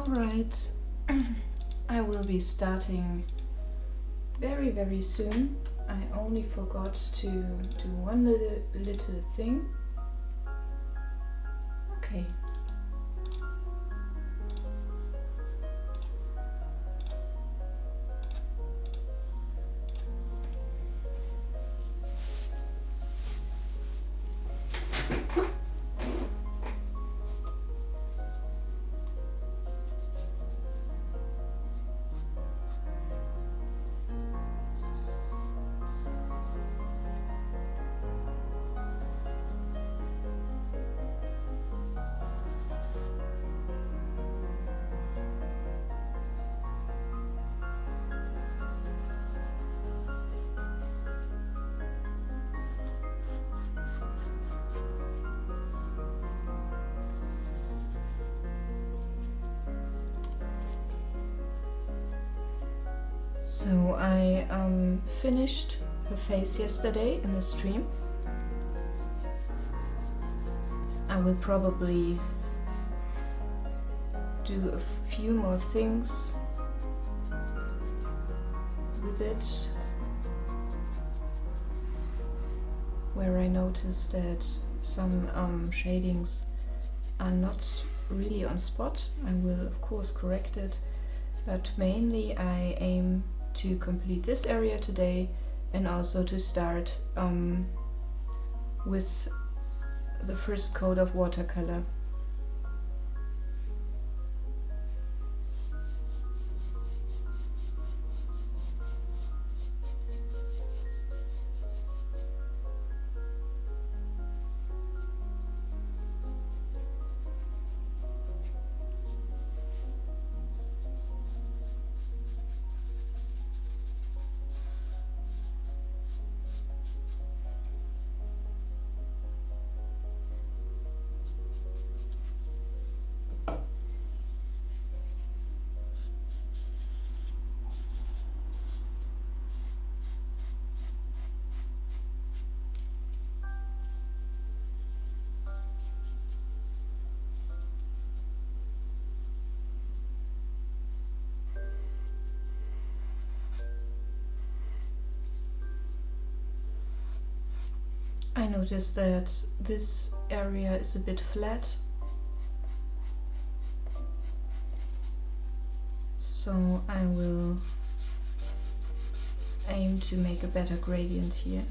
Alright, I will be starting very soon. I only forgot to do one little thing. Okay. So I finished her face yesterday in the stream. I will probably do a few more things with it, where I noticed that some shadings are not really on spot. I will of course correct it, but mainly I aim to complete this area today and also to start with the first coat of watercolor. I noticed that this area is a bit flat, so I will aim to make a better gradient here.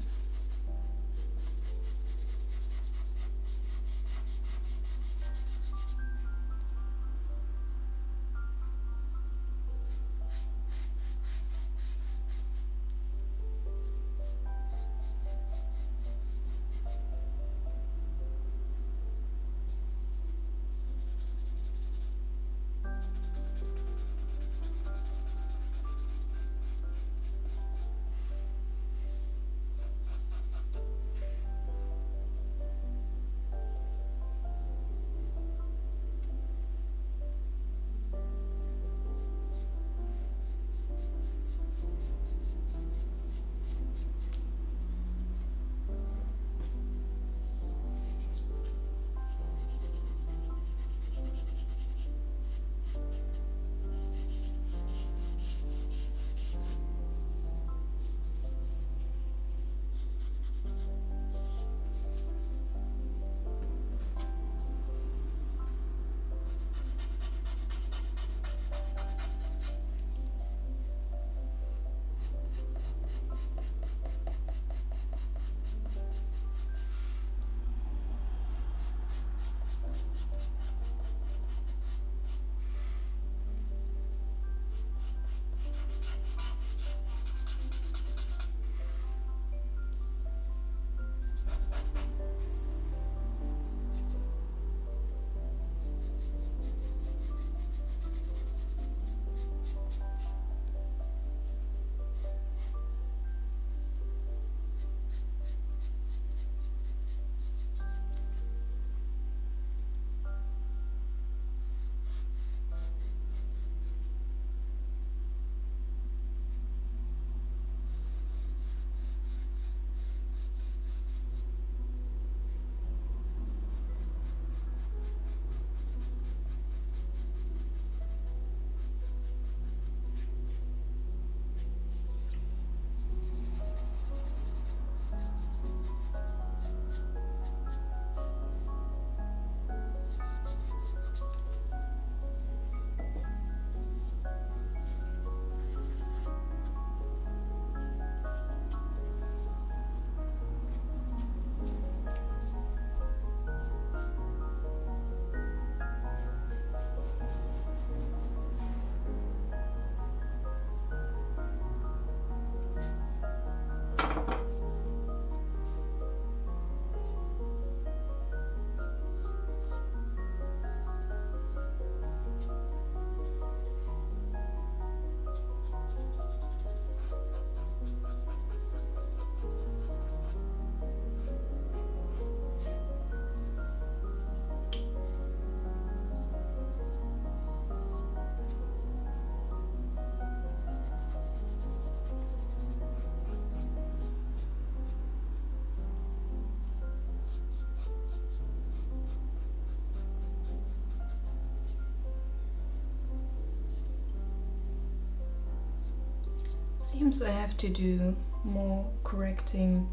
Seems I have to do more correcting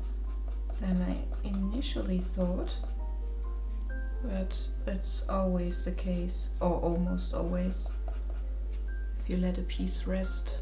than I initially thought, but it's always the case, or almost always, if you let a piece rest.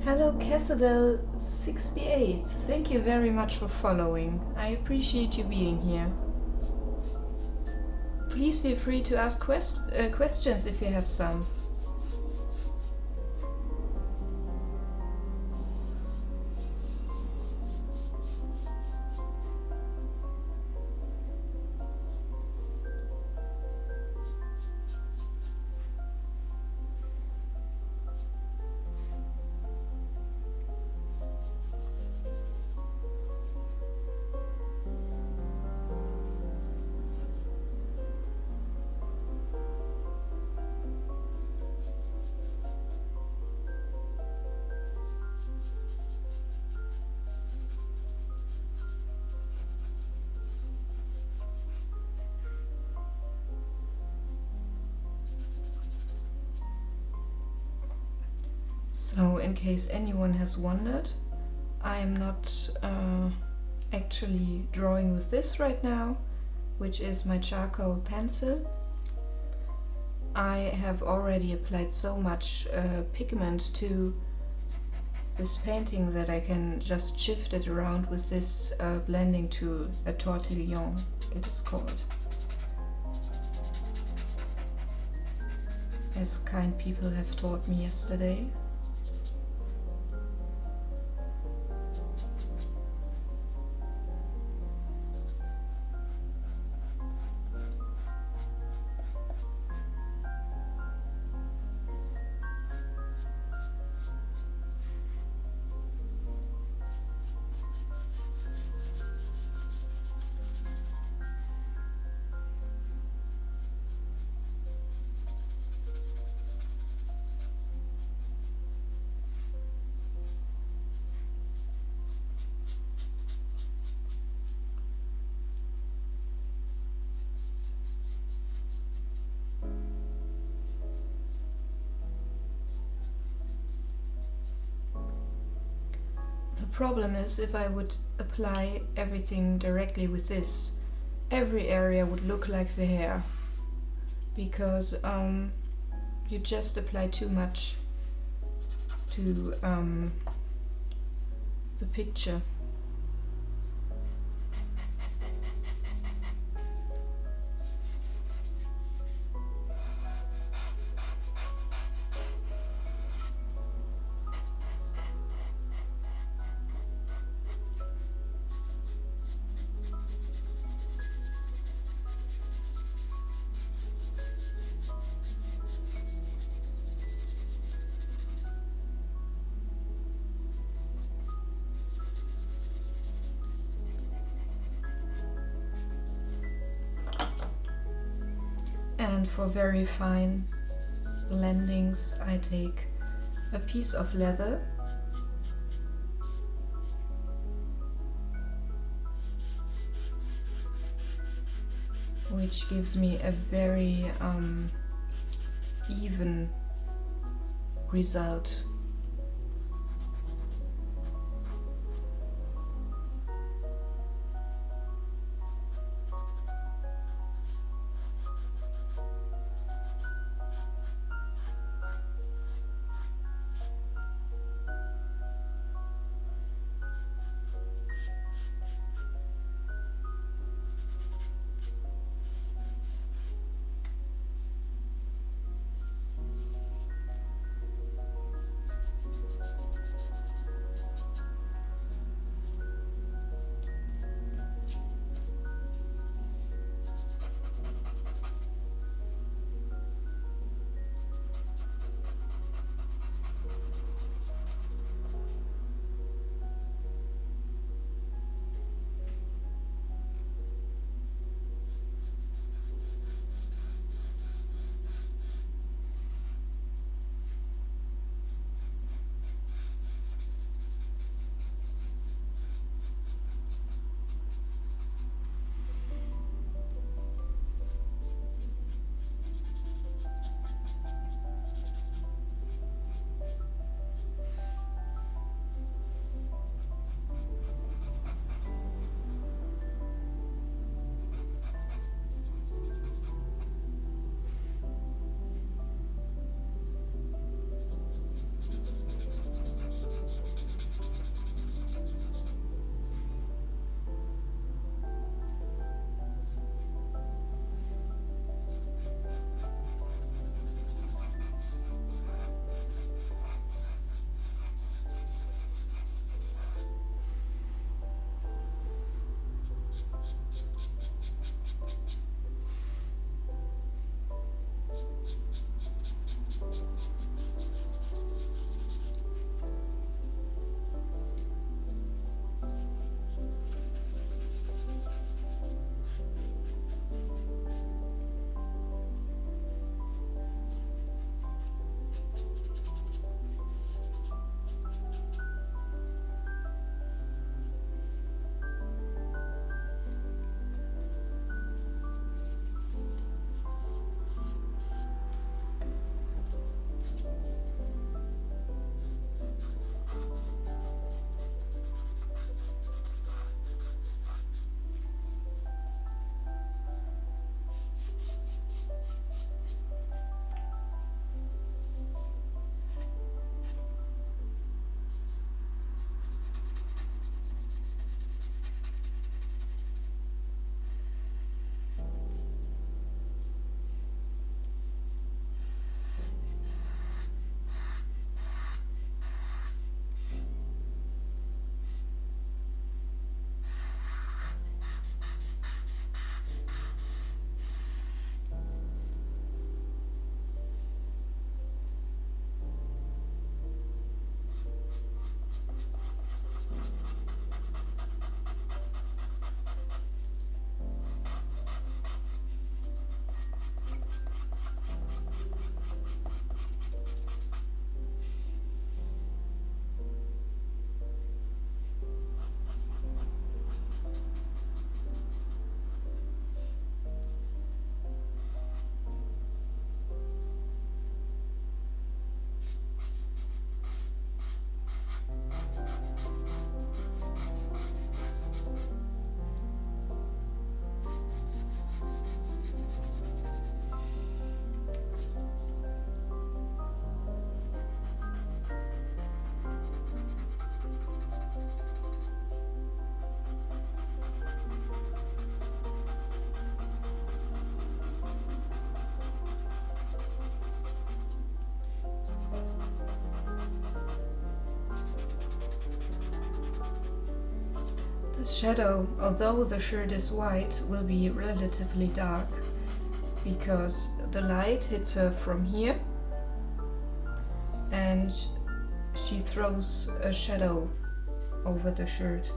Hello Cassadel68, thank you very much for following. I appreciate you being here. Please feel free to ask questions if you have some. So, in case anyone has wondered, I am not actually drawing with this right now, which is my charcoal pencil. I have already applied so much pigment to this painting that I can just shift it around with this blending tool, a tortillon it is called. As kind people have taught me yesterday. The problem is, if I would apply everything directly with this, every area would look like the hair, because you just apply too much to the picture. And for very fine blendings, I take a piece of leather which gives me a very even result. The shadow, although the shirt is white, will be relatively dark because the light hits her from here and she throws a shadow over the shirt.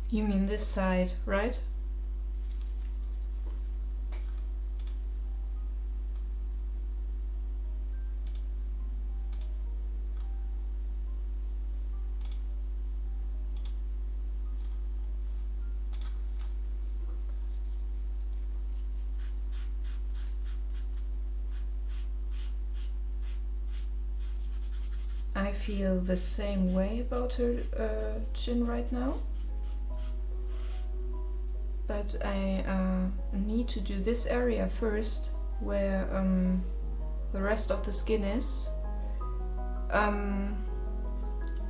You mean this side, right? I feel the same way about her chin right now. But I need to do this area first, where the rest of the skin is,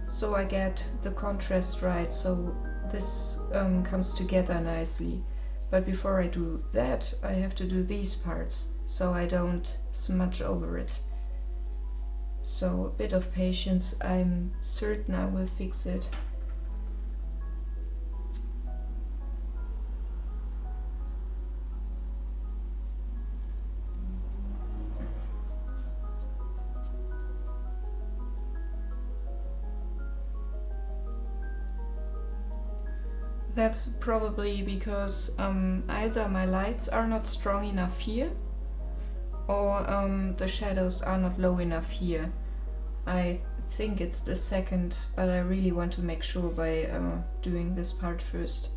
so I get the contrast right, so this comes together nicely. But before I do that, I have to do these parts, so I don't smudge over it. So a bit of patience, I'm certain I will fix it. That's probably because either my lights are not strong enough here, or the shadows are not low enough here. I think it's the second, but I really want to make sure by doing this part first.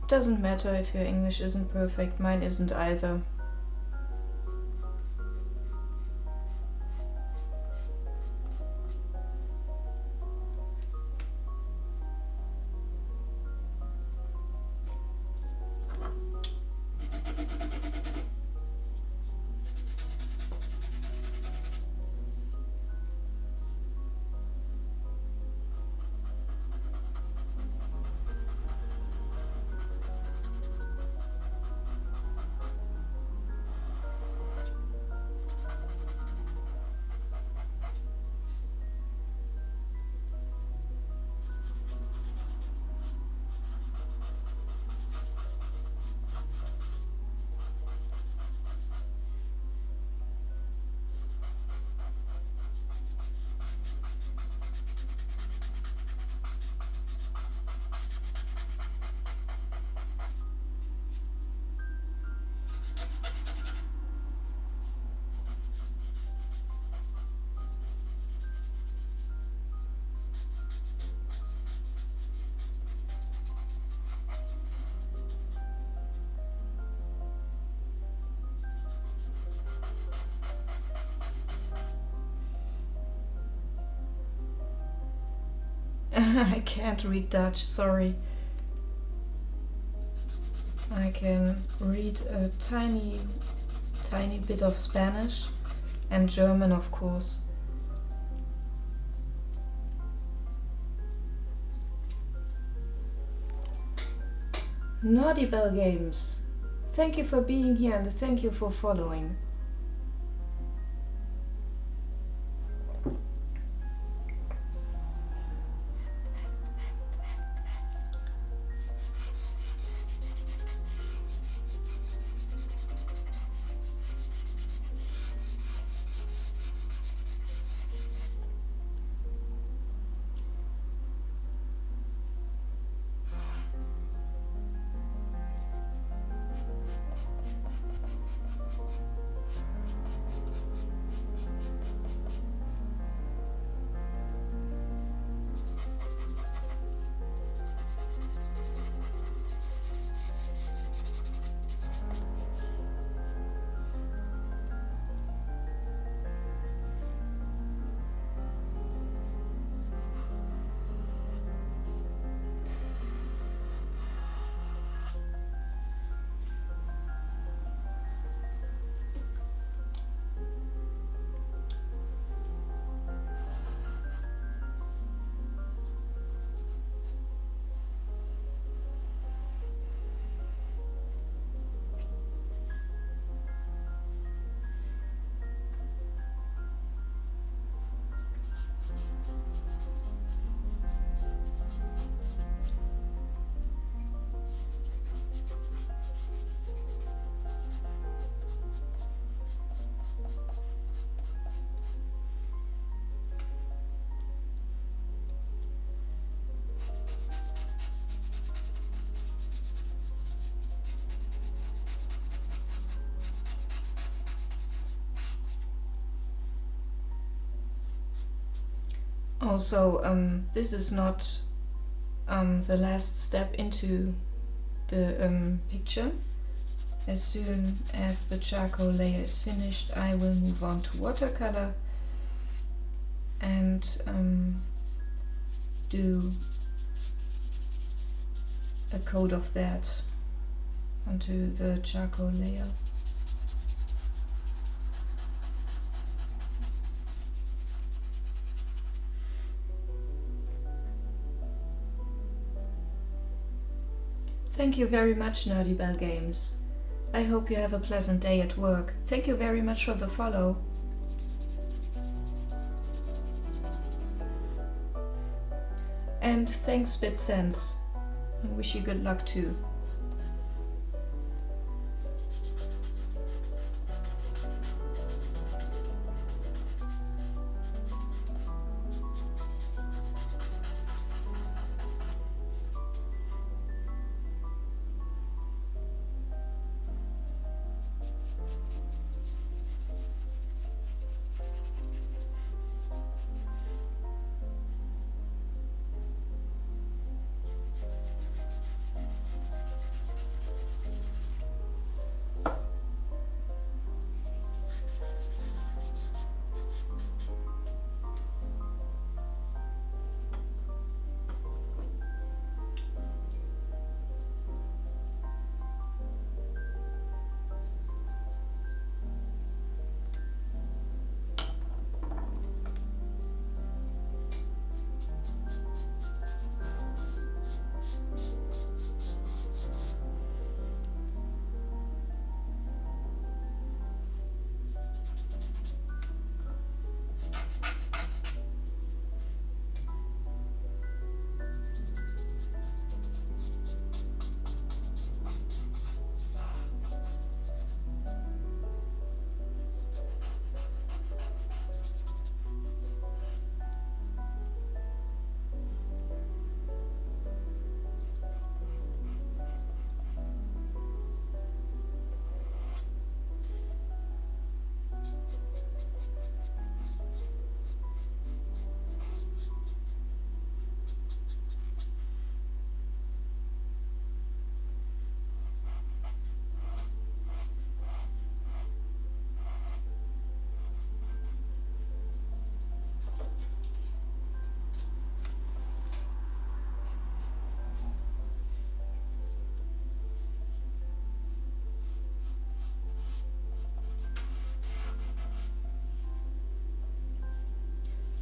Doesn't matter if your English isn't perfect, mine isn't either. I can't read Dutch, sorry. I can read a tiny bit of Spanish and German, of course. Naughty Belle Games, thank you for being here and thank you for following. Also, this is not the last step into the picture. As soon as the charcoal layer is finished, I will move on to watercolor and do a coat of that onto the charcoal layer. Thank you very much, Nerdy Belle Games. I hope you have a pleasant day at work. Thank you very much for the follow. And thanks, BitSense. I wish you good luck too.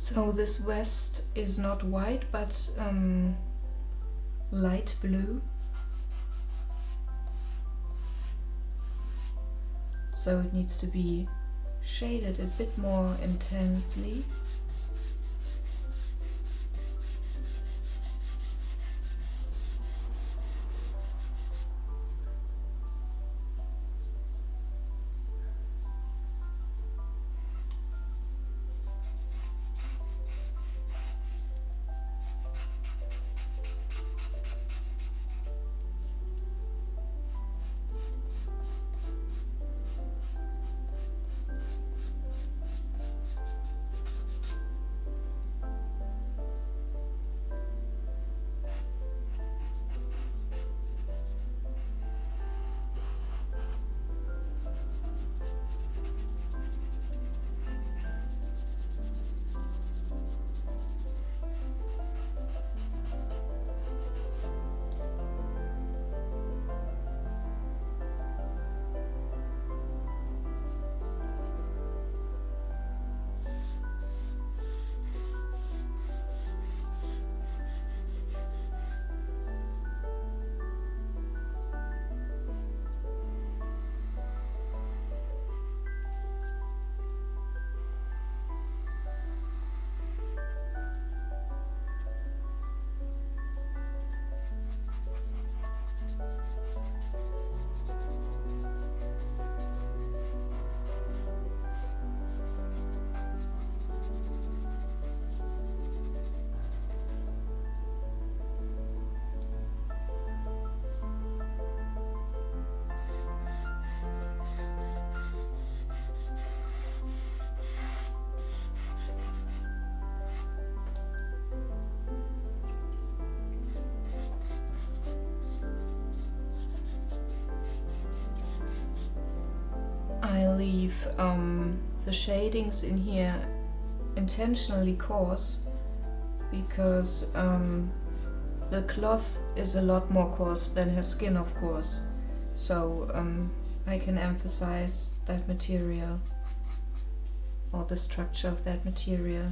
So this vest is not white but light blue. So it needs to be shaded a bit more intensely. I leave the shadings in here intentionally coarse because the cloth is a lot more coarse than her skin, of course. So I can emphasize that material or the structure of that material.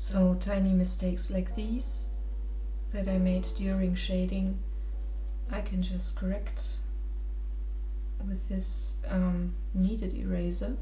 So tiny mistakes like these that I made during shading, I can just correct with this kneaded eraser.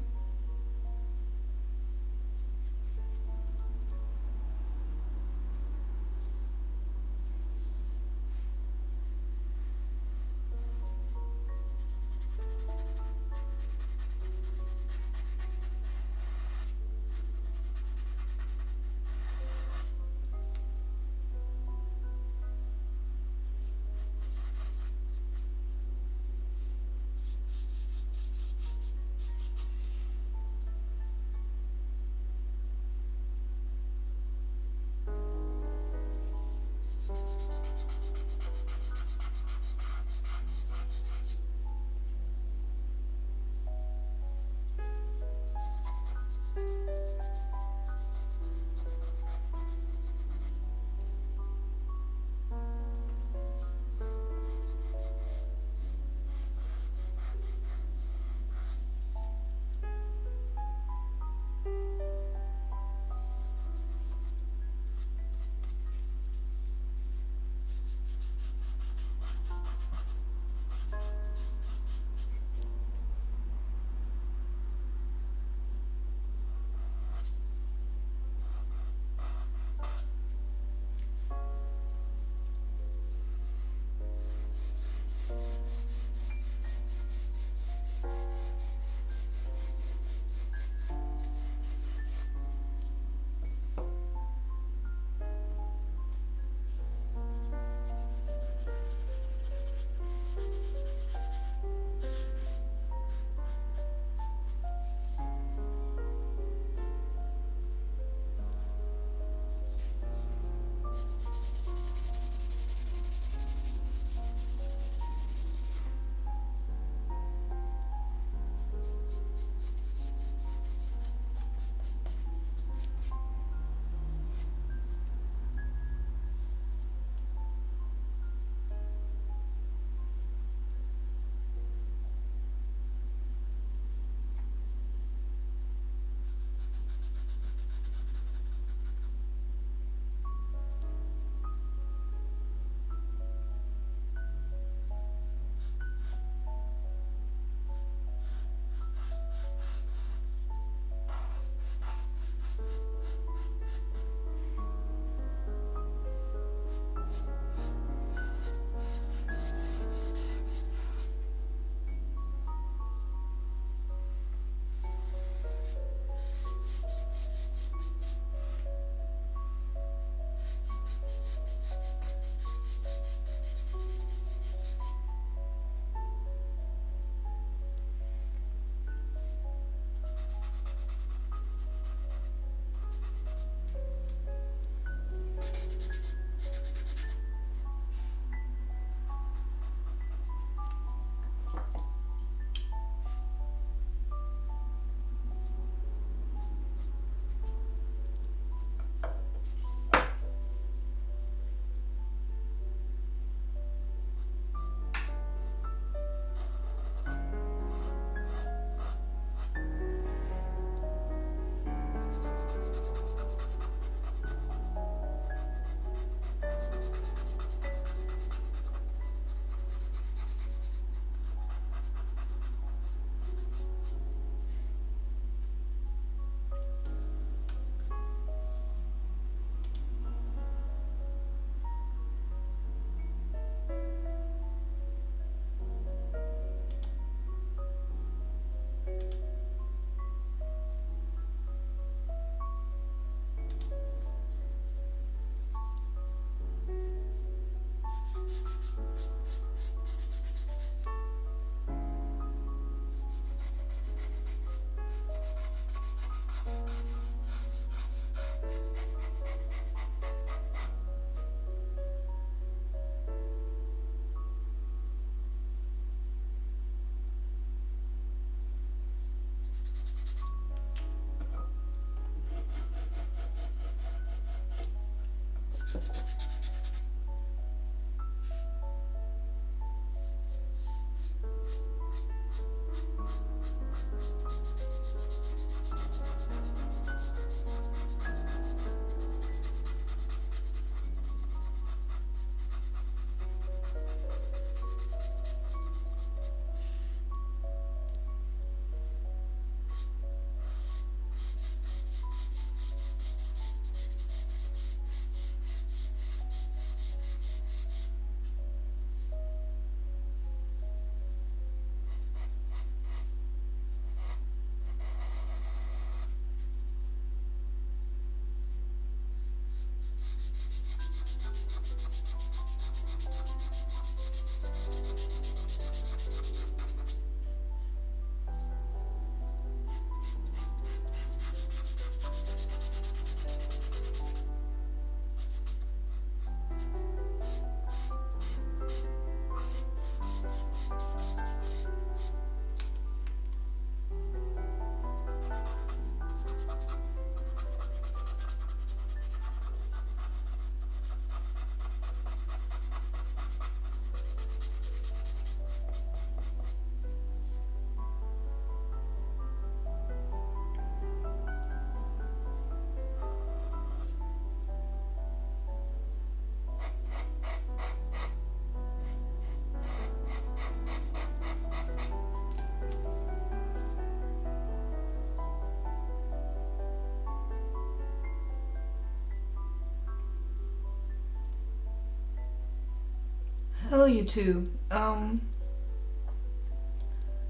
Hello you two.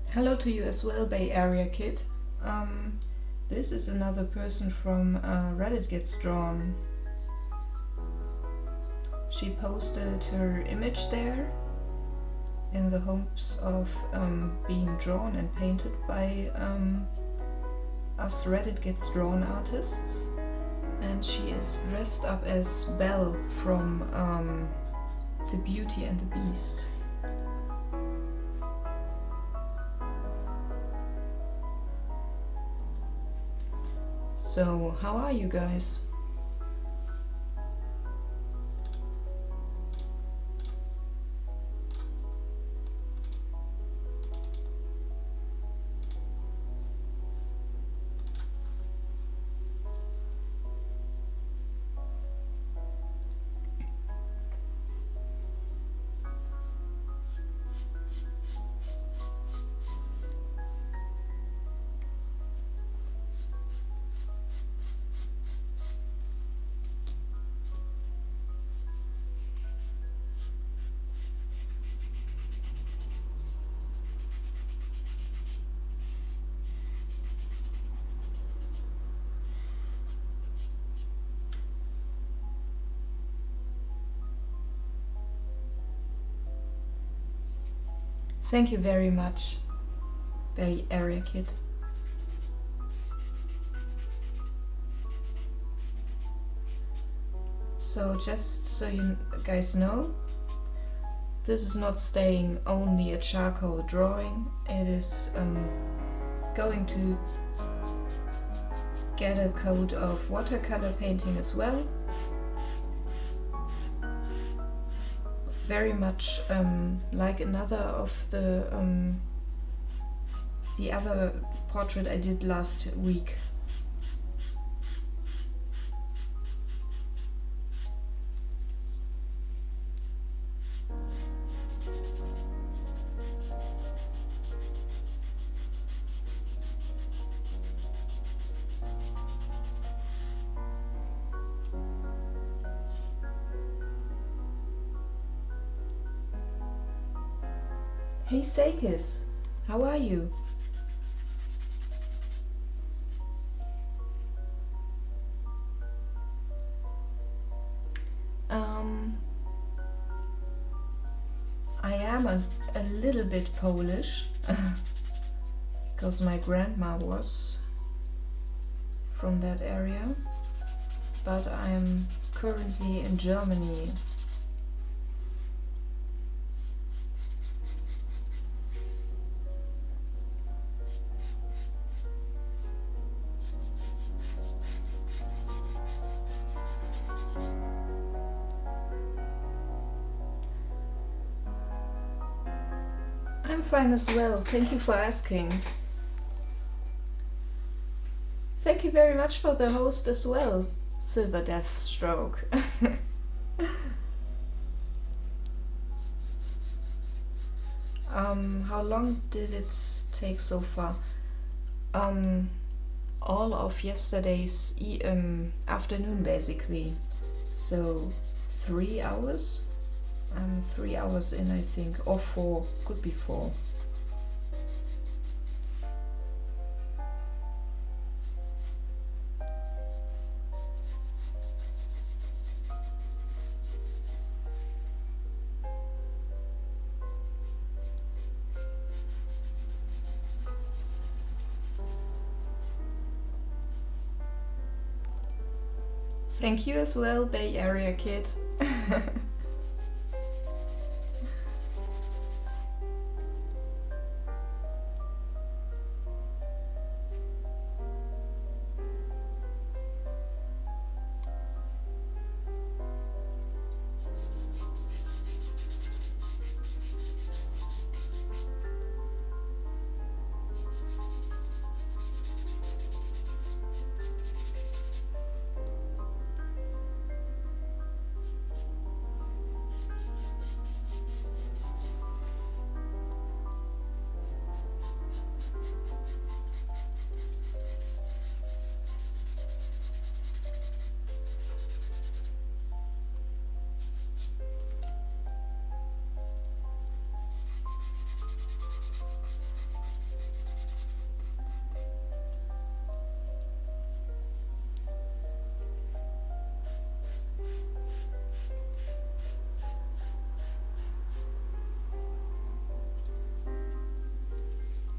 Hello to you as well, Bay Area Kid. This is another person from Reddit Gets Drawn. She posted her image there in the hopes of being drawn and painted by us Reddit Gets Drawn artists. And she is dressed up as Belle from The Beauty and the Beast. So, how are you guys? Thank you very much, Bay Area Kid. So just so you guys know, this is not staying only a charcoal drawing. It is going to get a coat of watercolor painting as well. Very much like another of the other portrait I did last week. Hey Sakis, how are you? I am a little bit Polish because my grandma was from that area, but I'm currently in Germany. I'm fine as well, thank you for asking. Thank you very much for the host as well, Silver Deathstroke. How long did it take so far? All of yesterday's afternoon basically, so 3 hours. I'm 3 hours in, I think, or 4, could be 4. Thank you as well, Bay Area Kid.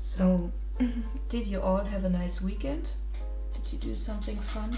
So, did you all have a nice weekend? Did you do something fun?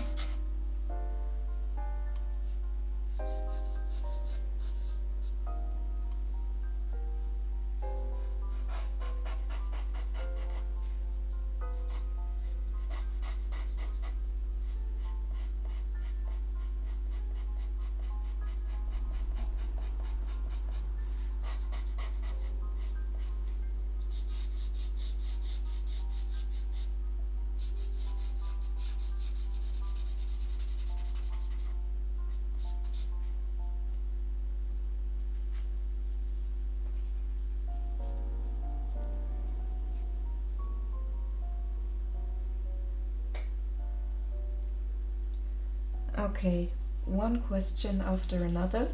Okay, one question after another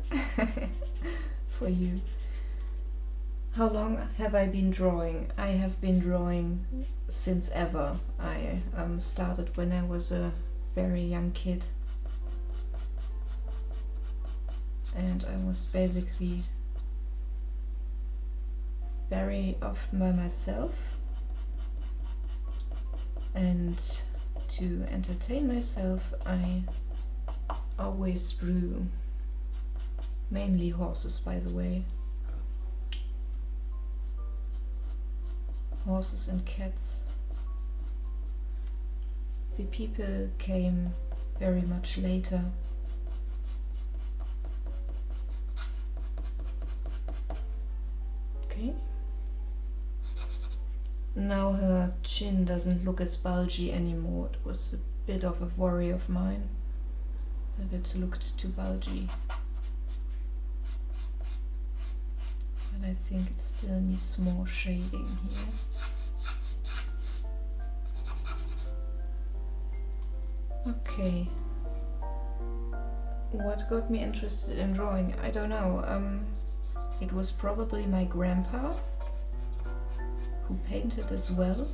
for you. How long have I been drawing? I have been drawing since ever. I started when I was a very young kid, and I was basically very often by myself, and to entertain myself I always drew, mainly horses, by the way. Horses and cats. The people came very much later. Okay. Now her chin doesn't look as bulgy anymore. It was a bit of a worry of mine that it looked too bulgy. But I think it still needs more shading here. Okay. What got me interested in drawing? I don't know. It was probably my grandpa, who painted as well.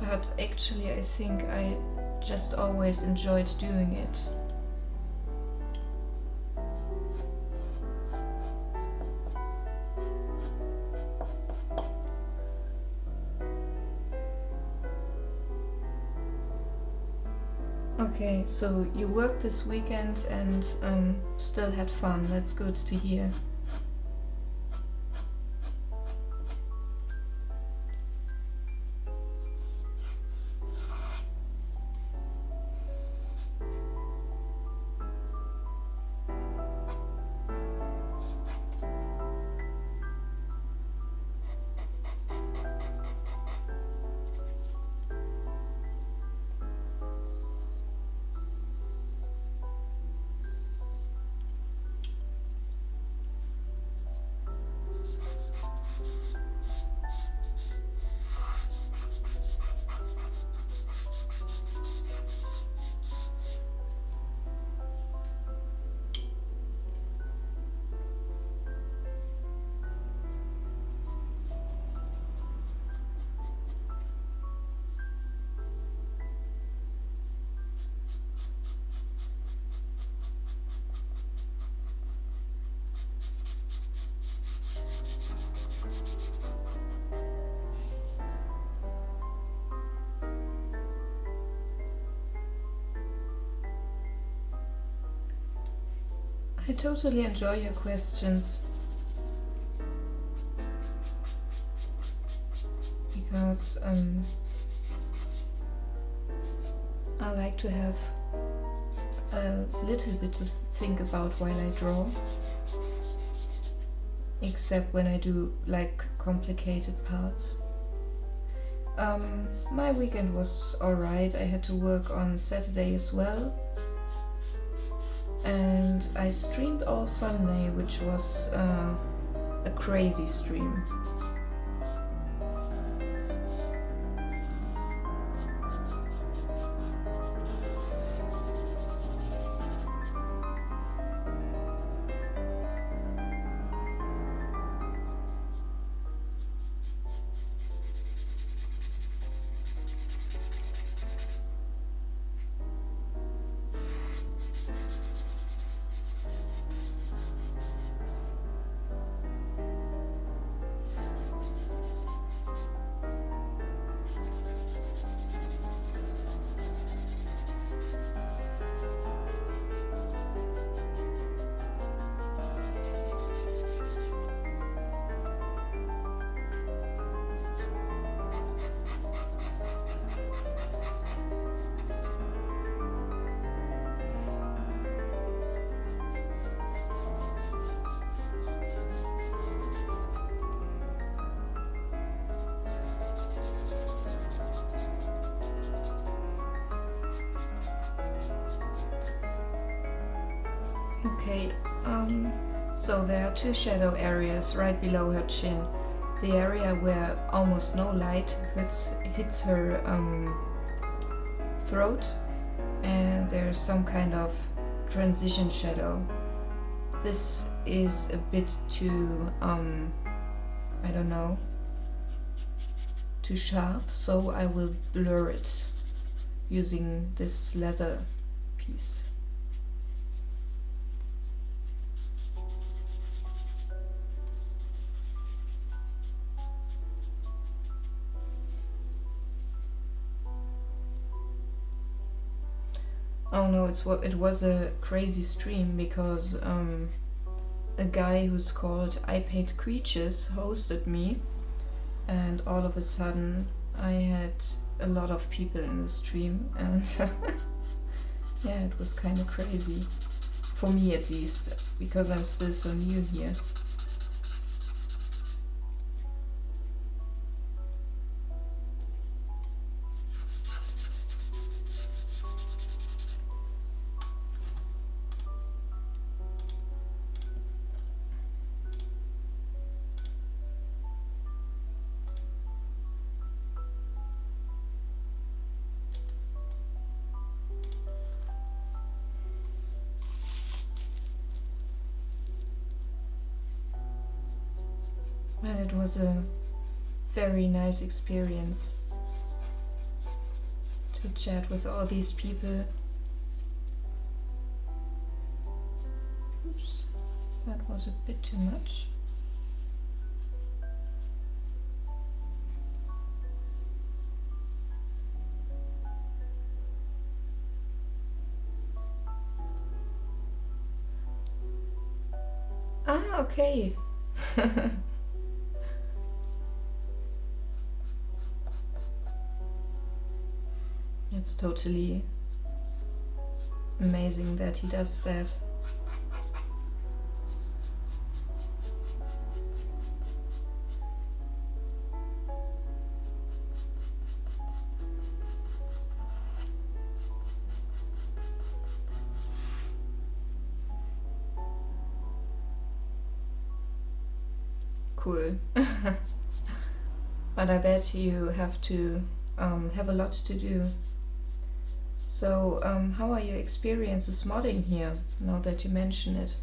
But actually I think I just always enjoyed doing it. Okay, so you worked this weekend and still had fun. That's good to hear. I totally enjoy your questions, because I like to have a little bit to think about while I draw, except when I do like complicated parts. My weekend was alright. I had to work on Saturday as well, and I streamed all Sunday, which was a crazy stream. Okay, so there are two shadow areas right below her chin. The area where almost no light hits her throat, and there's some kind of transition shadow. This is a bit too, I don't know, too sharp, so I will blur it using this leather piece. Oh no, it was a crazy stream because a guy who's called I Paint Creatures hosted me, and all of a sudden I had a lot of people in the stream, and yeah, it was kind of crazy. For me at least, because I'm still so new here. And it was a very nice experience to chat with all these people. Oops, that was a bit too much. Ah, okay. It's totally amazing that he does that. Cool. But I bet you have to have a lot to do. So, how are your experiences modding here, now that you mention it?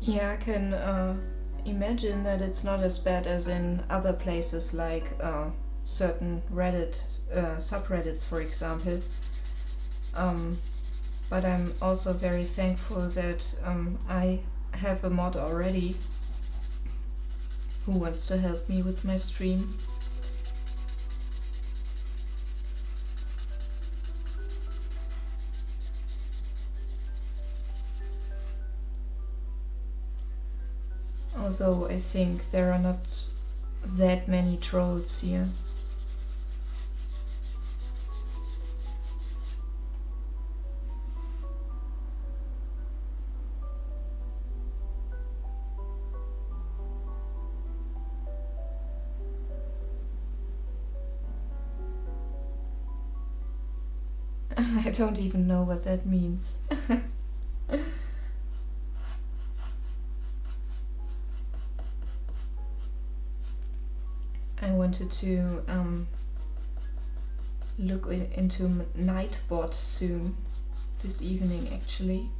Yeah, I can imagine that it's not as bad as in other places like certain Reddit subreddits, for example. But I'm also very thankful that I have a mod already who wants to help me with my stream. Although I think there are not that many trolls here. I don't even know what that means. I wanted to look into Nightbot soon, this evening actually.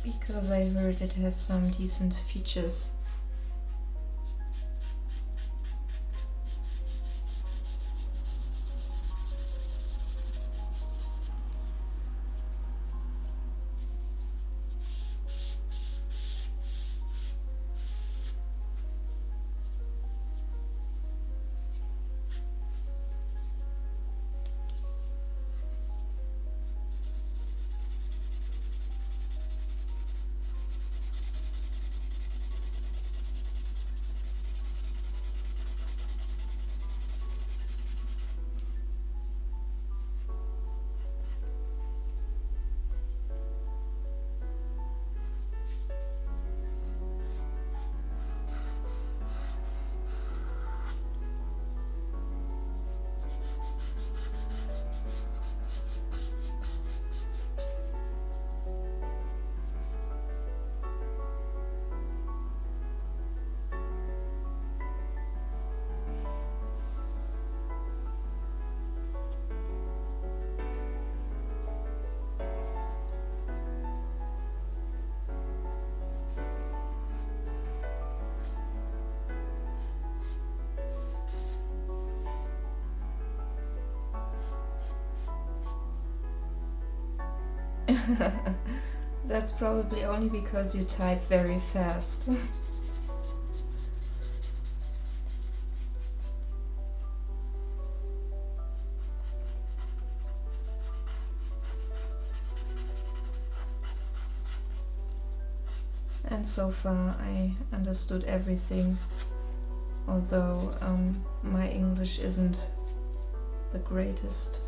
Because I heard it has some decent features. That's probably only because you type very fast. And so far I understood everything, although my English isn't the greatest.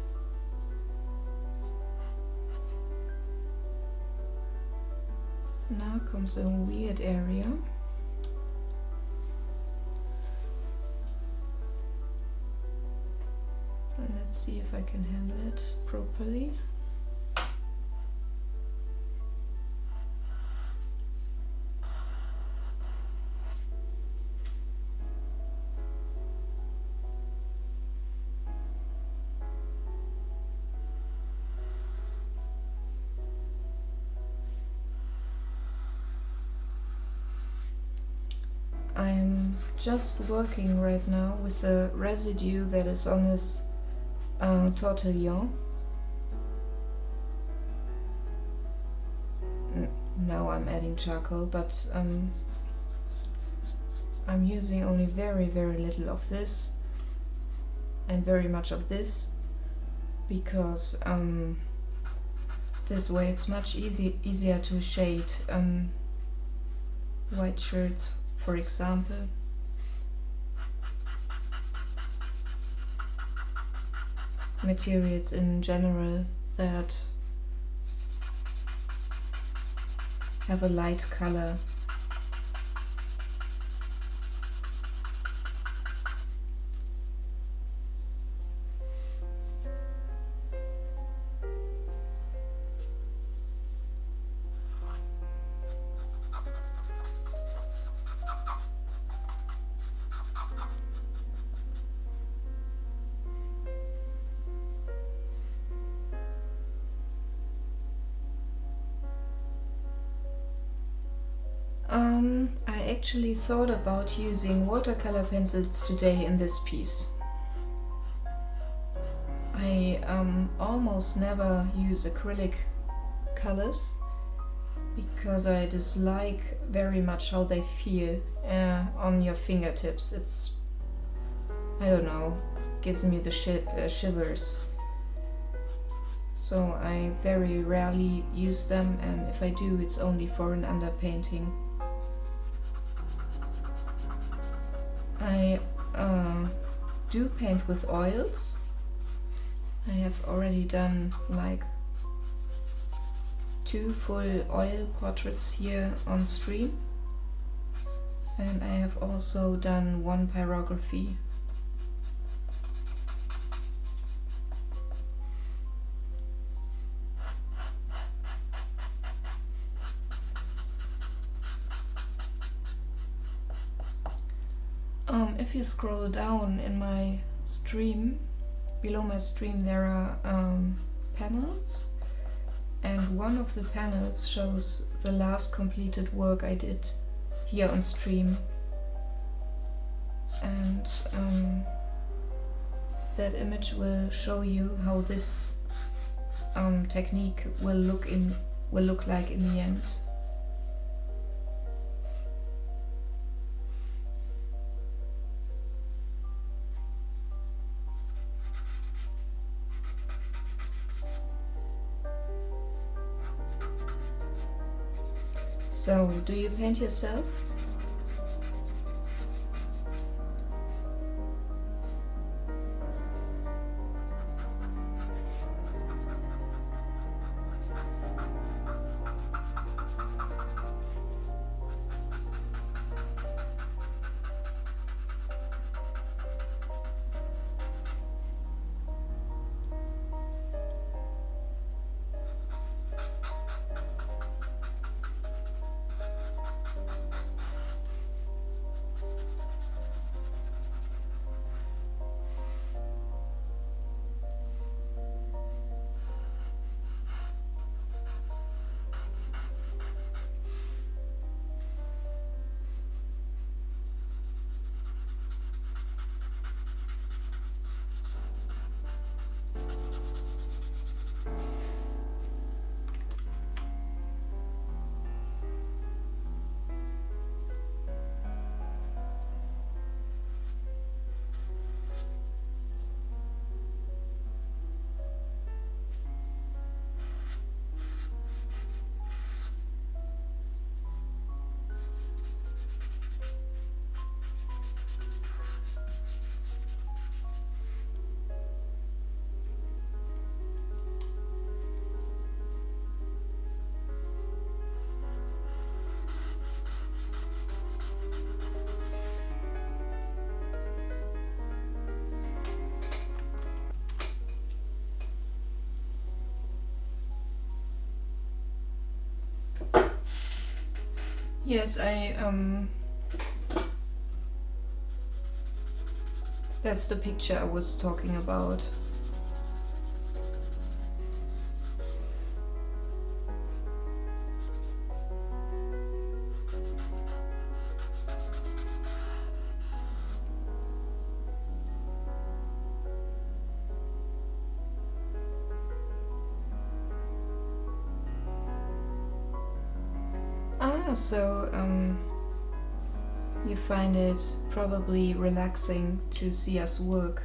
Now comes a weird area. Let's see if I can handle it properly. I'm just working right now with the residue that is on this tortillon. Now I'm adding charcoal, but I'm using only very little of this and very much of this, because this way it's much easier to shade white shirts, for example. Materials in general that have a light color. I actually thought about using watercolor pencils today in this piece. I almost never use acrylic colors because I dislike very much how they feel on your fingertips. It's, I don't know, gives me the shivers. So I very rarely use them, and if I do, it's only for an underpainting. I do paint with oils. I have already done like 2 full oil portraits here on stream, and I have also done 1 pyrography. If you scroll down in my stream, below my stream there are panels, and one of the panels shows the last completed work I did here on stream. And that image will show you how this technique will look like in the end. So, do you paint yourself? Yes, that's the picture I was talking about. So you find it probably relaxing to see us work.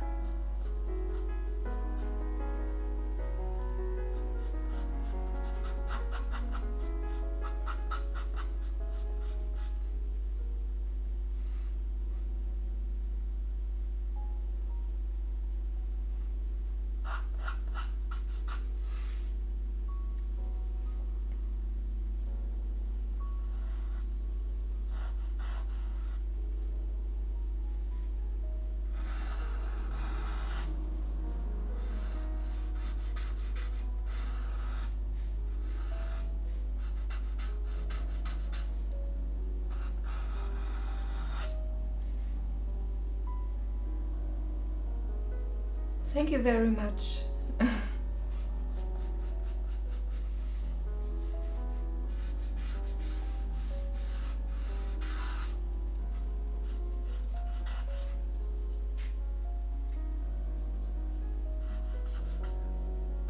Thank you very much.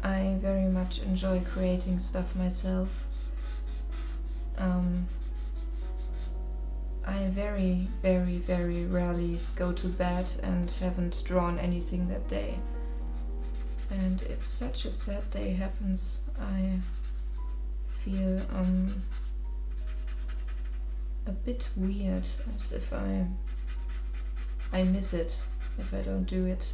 I very much enjoy creating stuff myself. I very, very, very rarely go to bed and haven't drawn anything that day. And if such a sad day happens, I feel a bit weird, as if I miss it if I don't do it.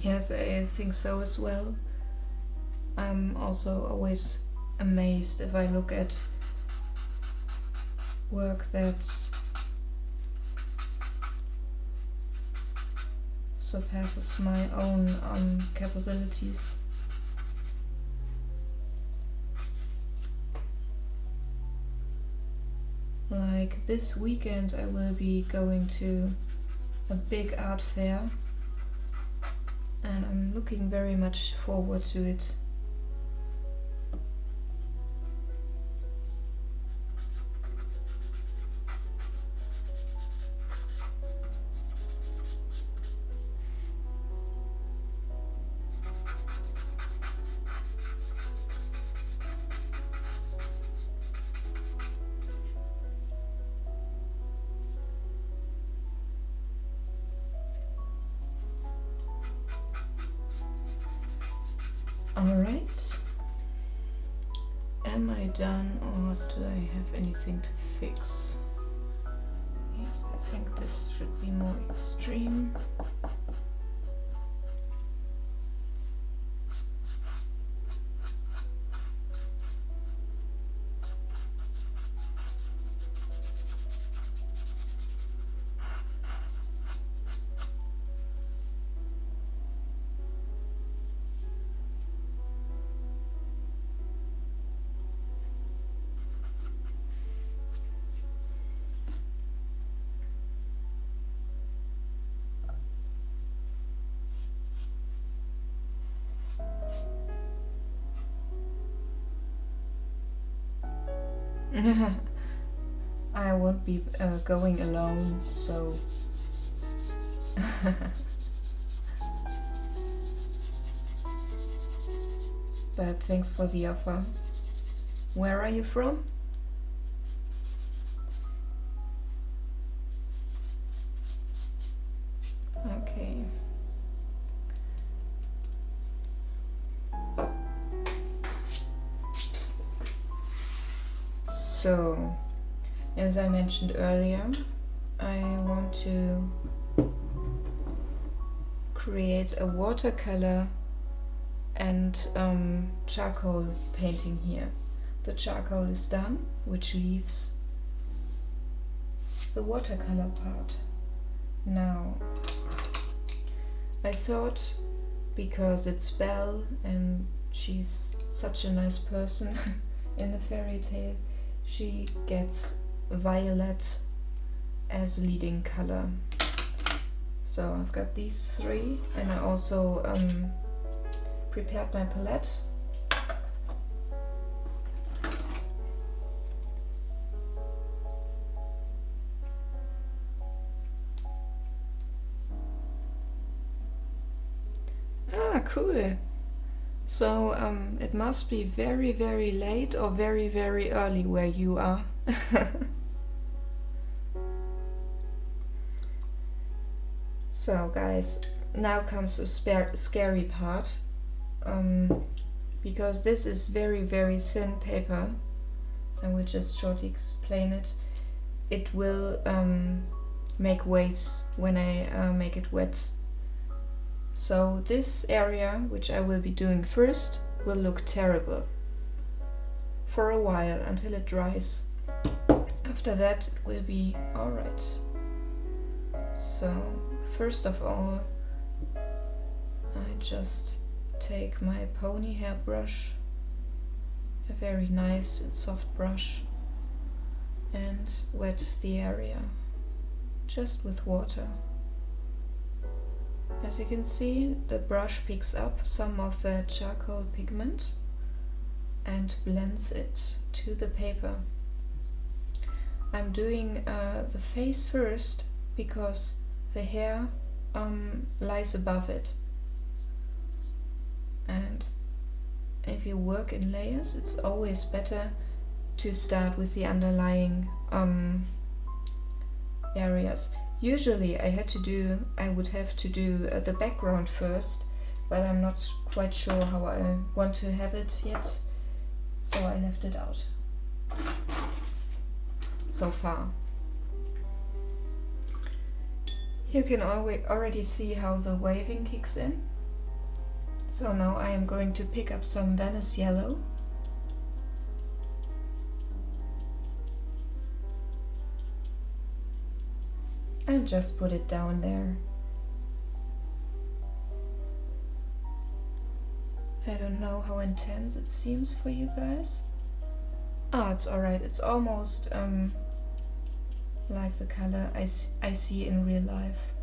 Yes, I think so as well. I'm also always amazed if I look at work that surpasses my own capabilities. Like this weekend I will be going to a big art fair and I'm looking very much forward to it. Alright, am I done or do I have anything to fix? Yes, I think this should be more extreme. I won't be going alone, so but thanks for the offer. Where are you from? Okay. So, as I mentioned earlier, I want to create a watercolor and charcoal painting here. The charcoal is done, which leaves the watercolor part. Now, I thought, because it's Belle and she's such a nice person in the fairy tale, she gets violet as leading color. So I've got these three, and I also prepared my palette. Ah, cool. So it must be very, very late or very, very early where you are. So guys, now comes the scary part, because this is very, very thin paper. I will just shortly explain it. It will make waves when I make it wet. So this area, which I will be doing first, will look terrible for a while until it dries. After that it will be alright. So first of all, I just take my pony hair brush, a very nice and soft brush, and wet the area just with water. As you can see, the brush picks up some of the charcoal pigment and blends it to the paper. I'm doing the face first because the hair lies above it. And if you work in layers, it's always better to start with the underlying areas. Usually I would have to do the background first, but I'm not quite sure how I want to have it yet, so I left it out so far. You can already see how the waving kicks in. So now I am going to pick up some Venice yellow and just put it down there. I don't know how intense it seems for you guys. Ah, it's alright. It's almost like the color I see in real life.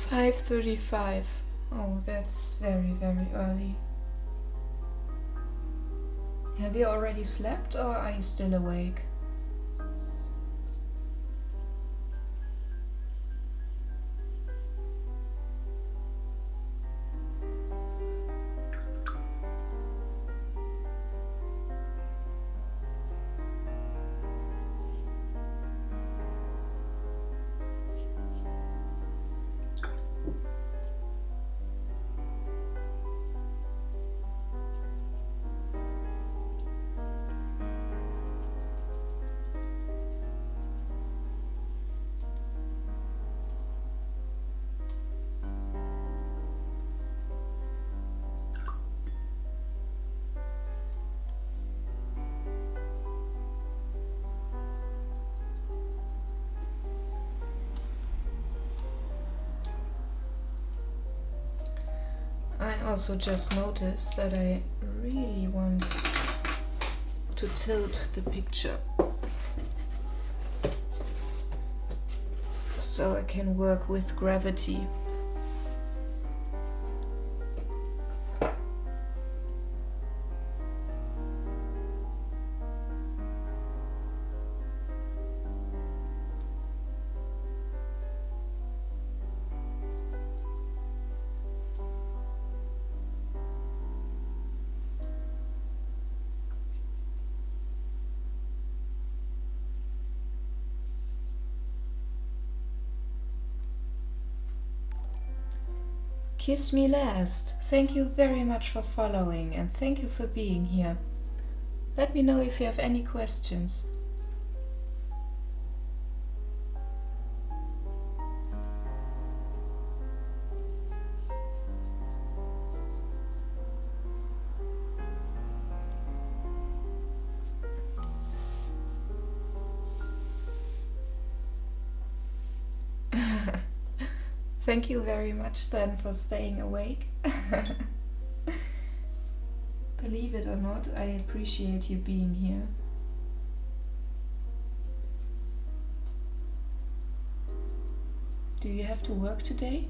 "5:35. Oh, that's very, very early. Have you already slept or are you still awake? I also just noticed that I really want to tilt the picture so I can work with gravity. Kiss Me Last. Thank you very much for following and thank you for being here. Let me know if you have any questions. Thank you very much then for staying awake. Believe it or not, I appreciate you being here. Do you have to work today?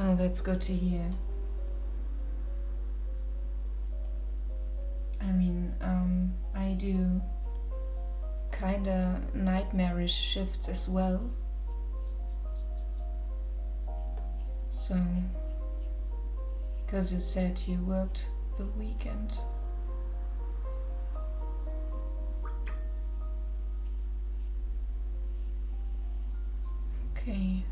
Oh, that's good to hear. I mean, I do kinda nightmarish shifts as well. So, because you said you worked the weekend. Okay.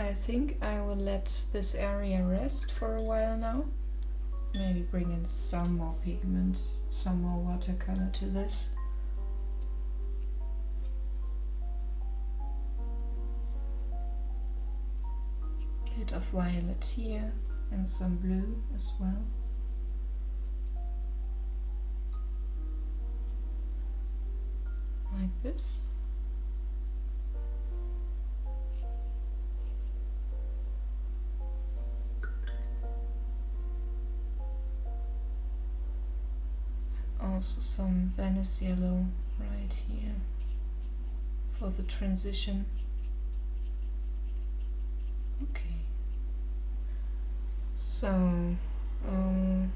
I think I will let this area rest for a while now. maybe bring in some more pigment, some more watercolor to this. Bit of violet here and some blue as well. Like this. Also some Venice yellow right here for the transition. Okay. So, oh,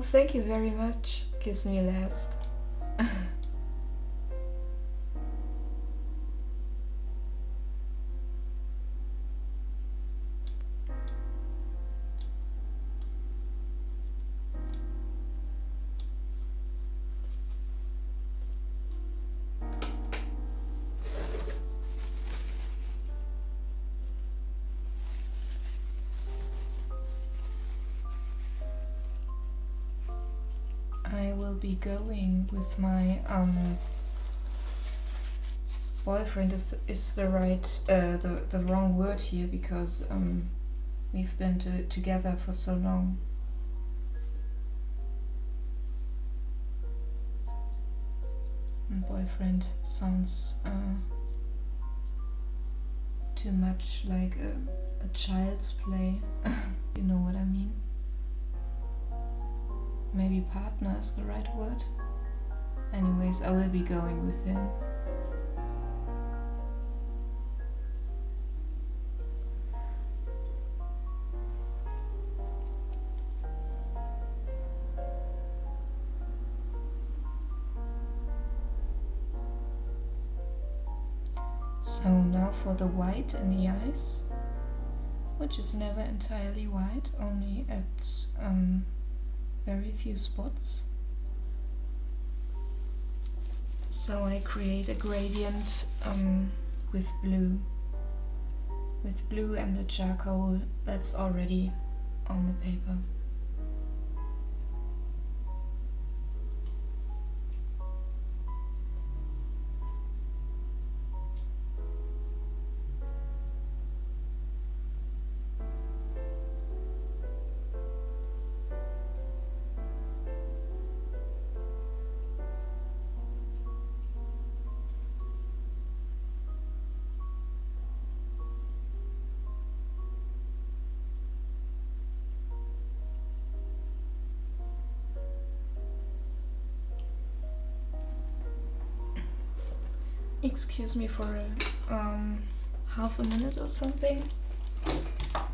thank you very much. Gives me last. I will be going with my boyfriend is the right the wrong word here, because we've been together for so long. And boyfriend sounds too much like a child's play. You know what I mean? Maybe partner is the right word. Anyways, I will be going with him. So now for the white in the eyes, which is never entirely white, only at very few spots. So I create a gradient with blue and the charcoal that's already on the paper. Excuse me for half a minute or something.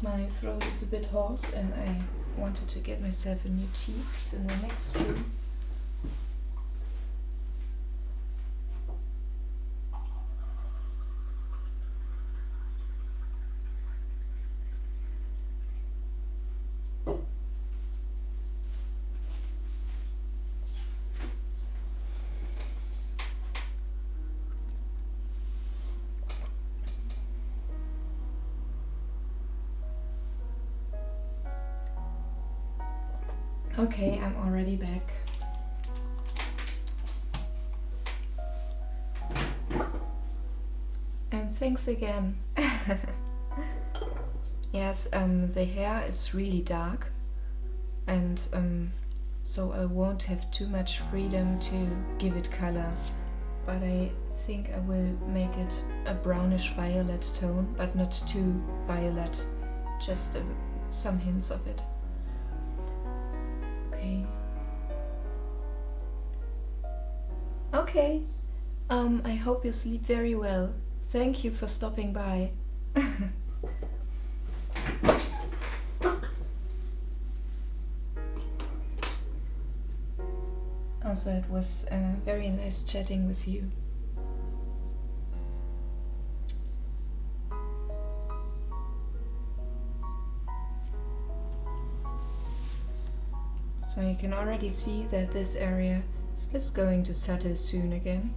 My throat is a bit hoarse and I wanted to get myself a new tea. It's in the next room. Okay, I'm already back. And thanks again. Yes, the hair is really dark, and so I won't have too much freedom to give it color, but I think I will make it a brownish violet tone, but not too violet, just some hints of it. Okay. I hope you sleep very well. Thank you for stopping by. Also, it was very nice chatting with you. So you can already see that this area is going to settle soon again.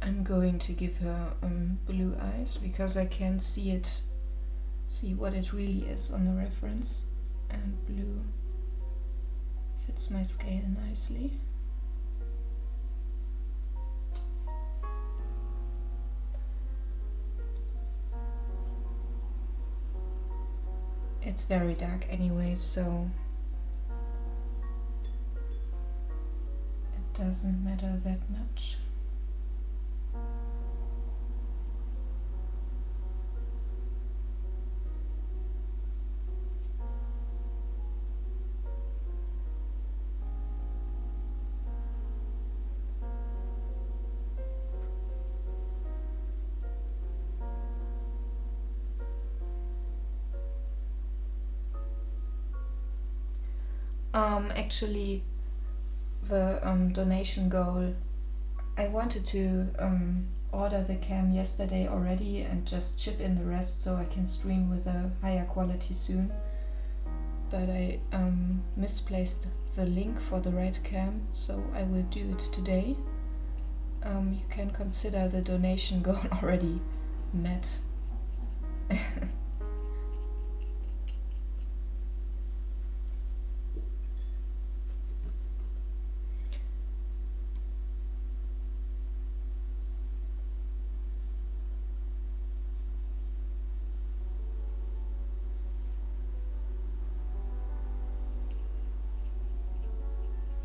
I'm going to give her blue eyes because I can't see what it really is on the reference, and blue fits my scale nicely. It's very dark anyway, so it doesn't matter that much. Actually, the donation goal, I wanted to order the cam yesterday already and just chip in the rest so I can stream with a higher quality soon. But I misplaced the link for the red cam, so I will do it today. You can consider the donation goal already met.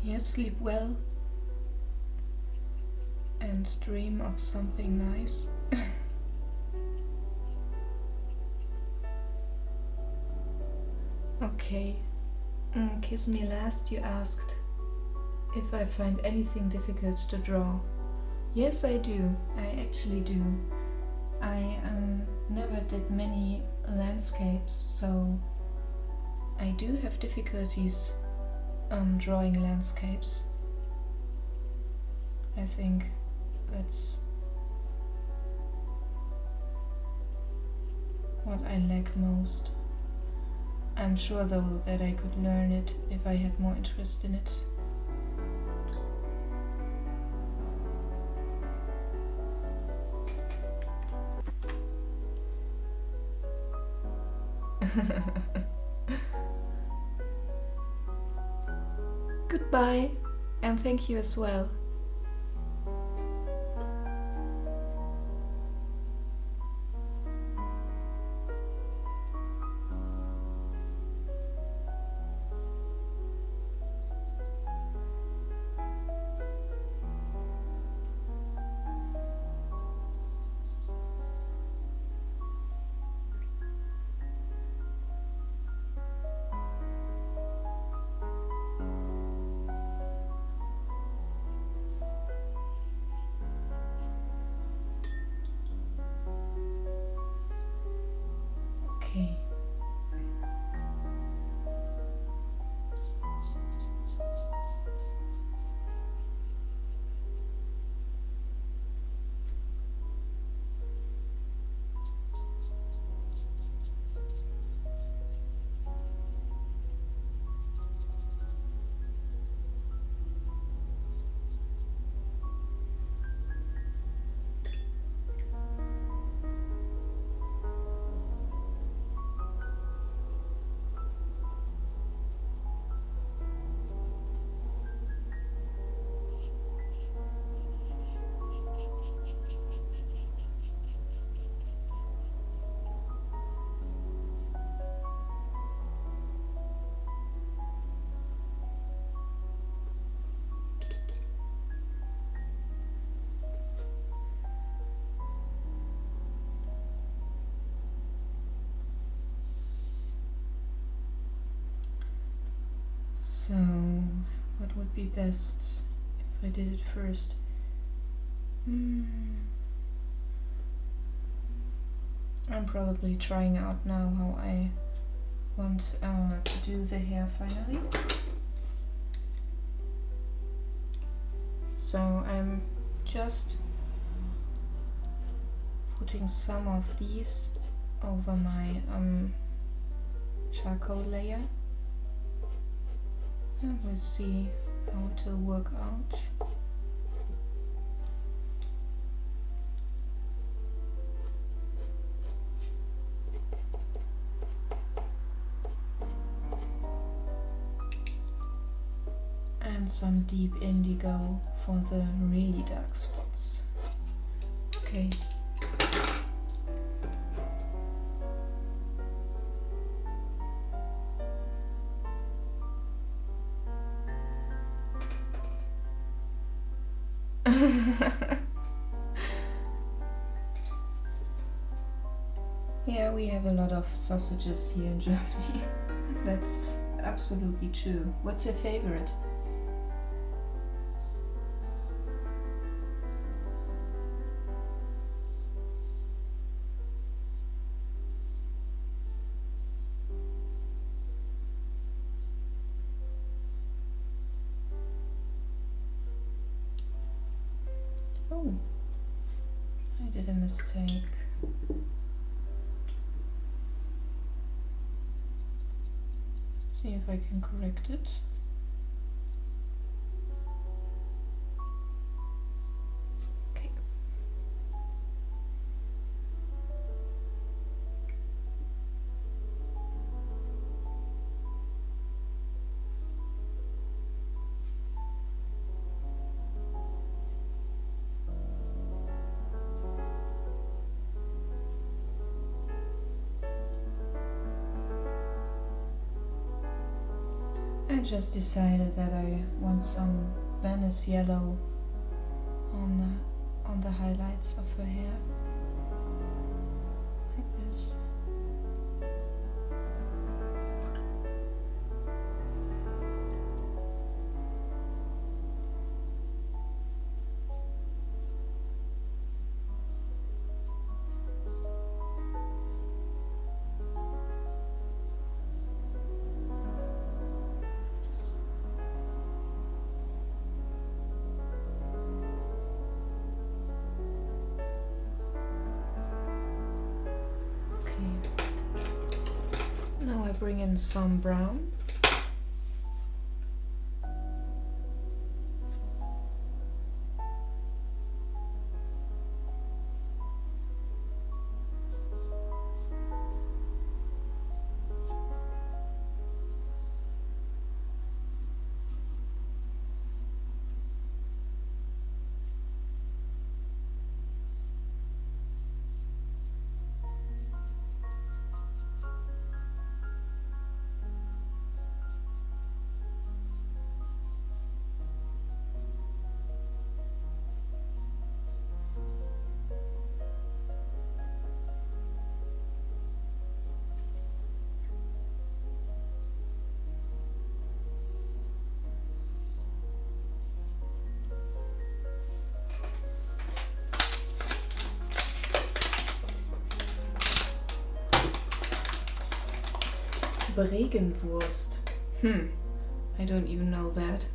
Yes, sleep well and dream of something nice. Okay, Kiss Me Last, you asked if I find anything difficult to draw. Yes, I do. I actually do. I never did many landscapes, so I do have difficulties drawing landscapes. I think that's what I lack most. I'm sure though that I could learn it if I had more interest in it. Goodbye, and thank you as well. Okay. So, what would be best if I did it first? I'm probably trying out now how I want to do the hair finally. So I'm just putting some of these over my charcoal layer. And we'll see how it will work out. and some deep indigo for the really dark spots. Okay. Yeah, we have a lot of sausages here in Germany. That's absolutely true. What's your favorite? Oh, I did a mistake. Let's see if I can correct it. Okay. I just decided that I want some Venice yellow on the highlights of her hair, like this. Now I bring in some brown. Bregenwurst. I don't even know that.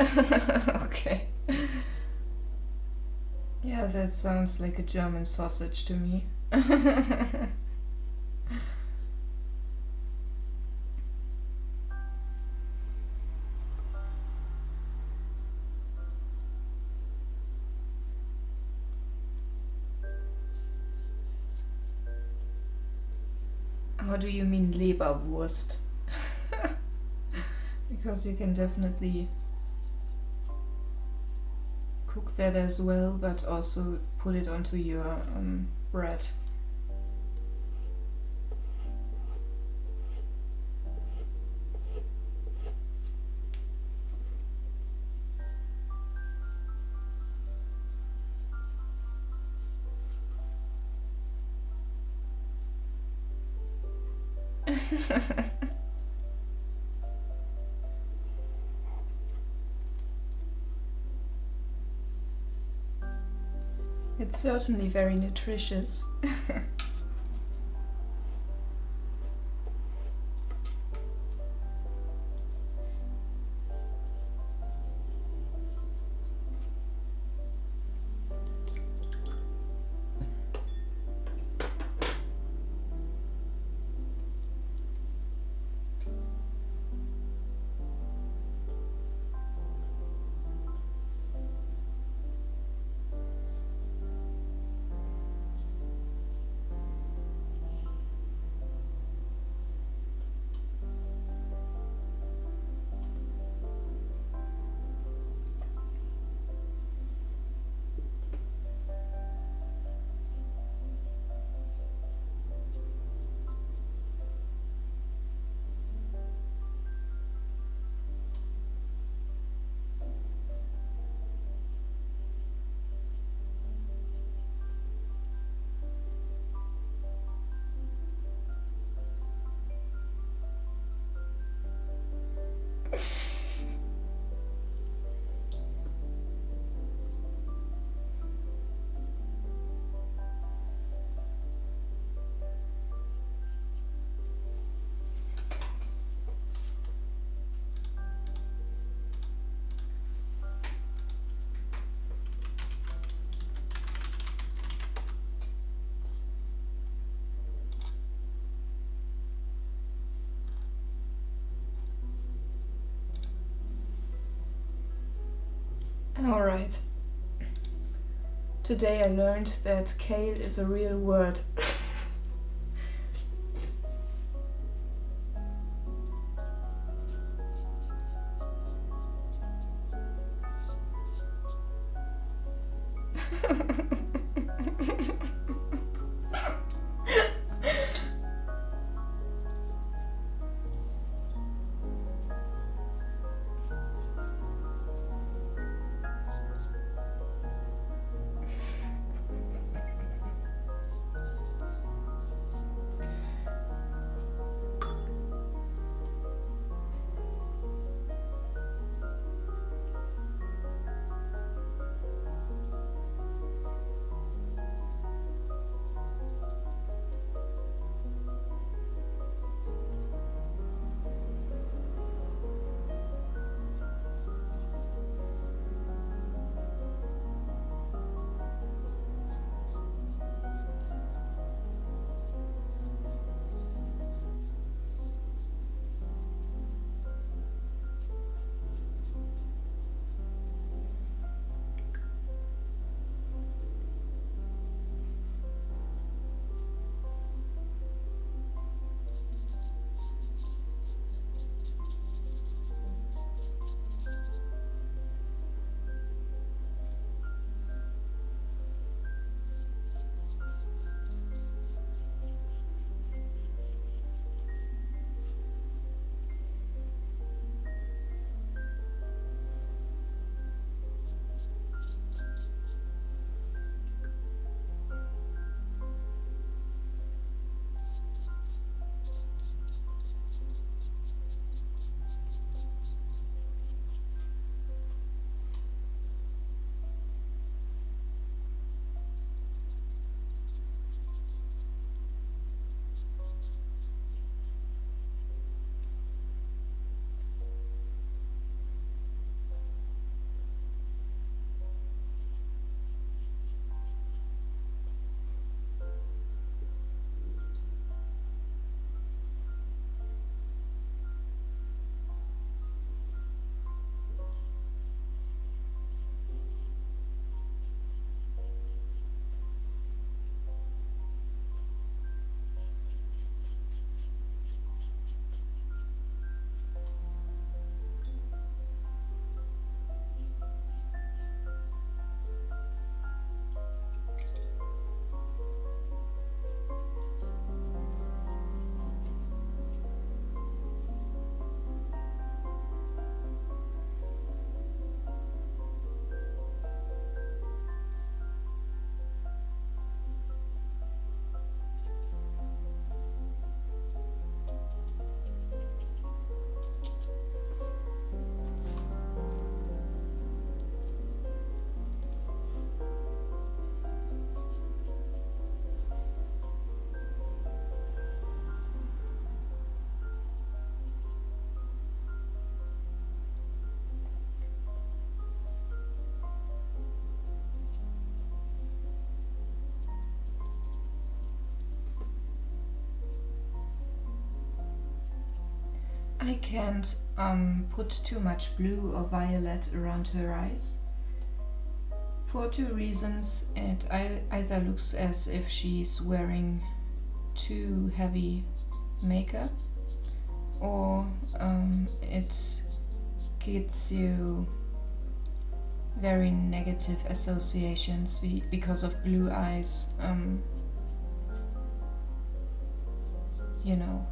Okay. Yeah, that sounds like a German sausage to me. How do you mean Leberwurst? Because you can definitely cook that as well, but also put it onto your bread. It's certainly very nutritious. Alright. Today I learned that kale is a real word. I can't put too much blue or violet around her eyes. For two reasons. It either looks as if she's wearing too heavy makeup, or it gives you very negative associations because of blue eyes, you know.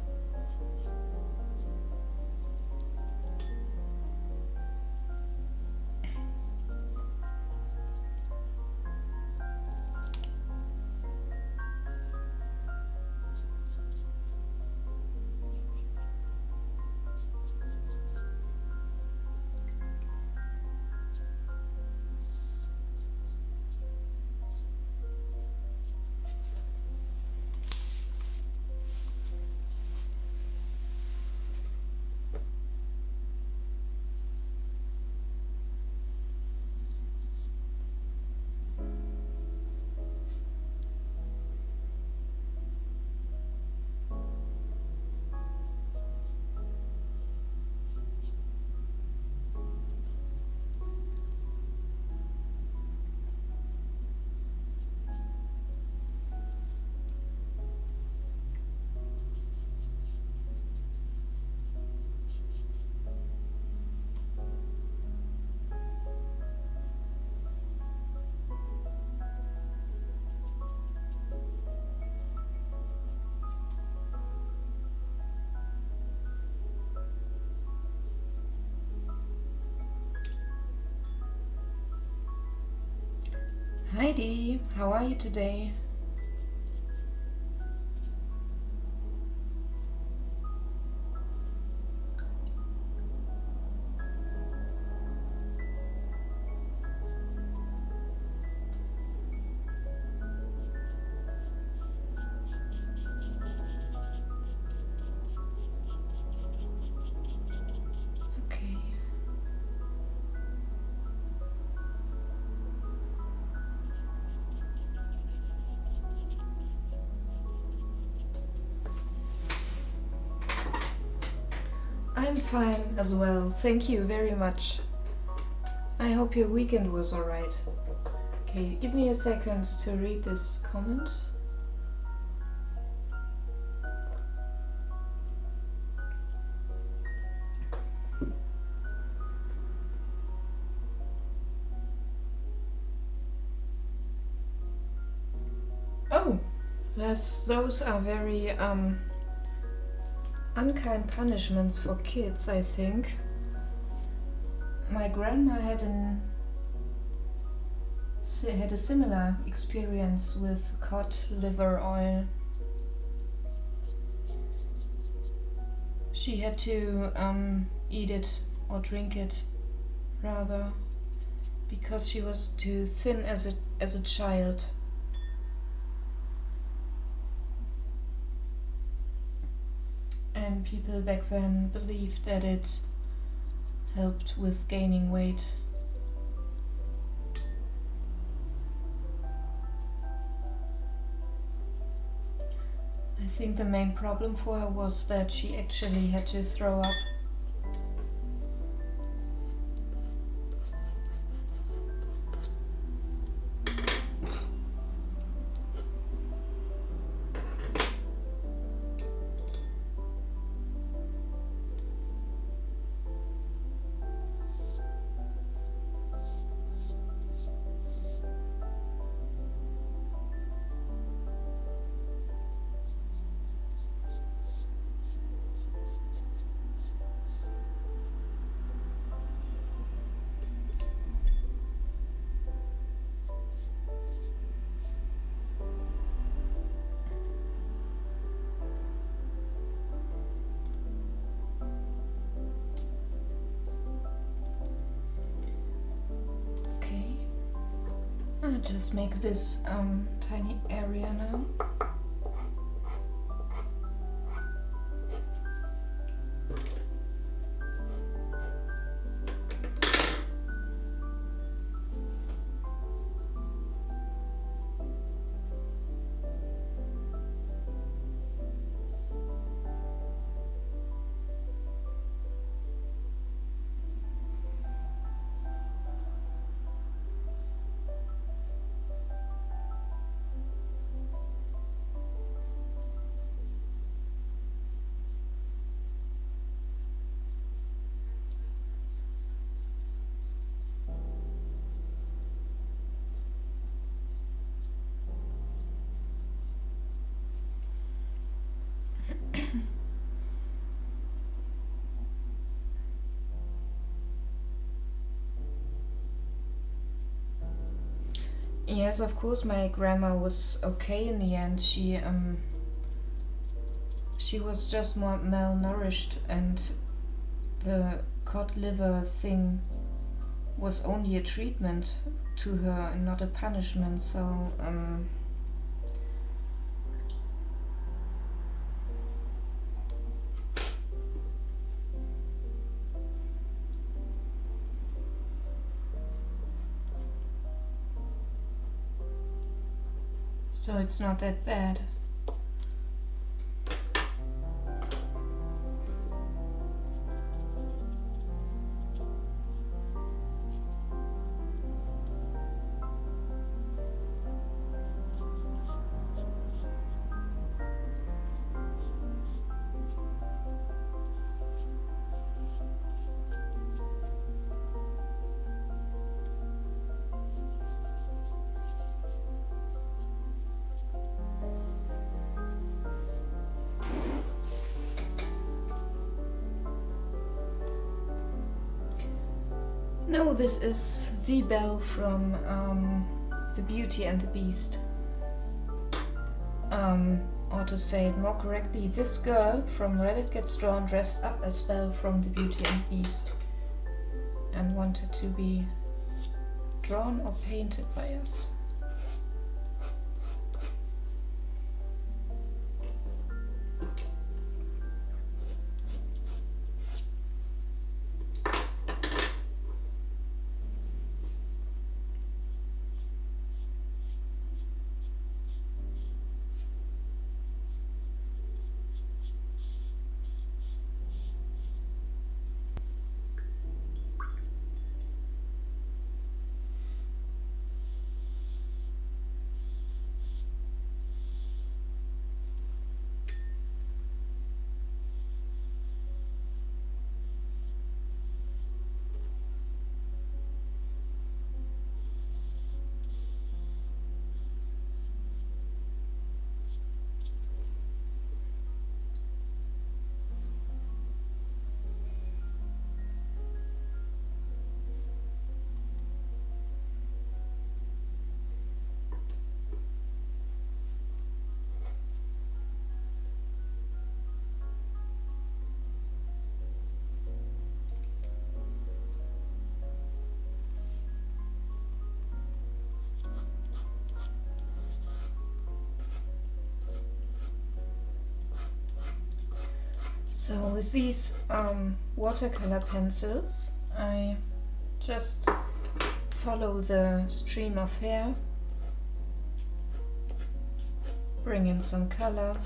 Heidi, how are you today? Okay. I'm fine as well, thank you very much. I hope your weekend was alright. Okay, give me a second to read this comment. Oh, those are very unkind punishments for kids, I think. My grandma had a similar experience with cod liver oil. She had to eat it or drink it, rather, because she was too thin as a child. And people back then believed that it helped with gaining weight. I think the main problem for her was that she actually had to throw up. I'll just make this tiny area now. Yes, of course, my grandma was okay in the end. She was just more malnourished, and the cod liver thing was only a treatment to her and not a punishment. So it's not that bad. No, this is the Belle from The Beauty and the Beast. Or to say it more correctly, this girl from Reddit gets drawn dressed up as Belle from The Beauty and the Beast and wanted to be drawn or painted by us. So with these watercolor pencils, I just follow the stream of hair, bring in some color,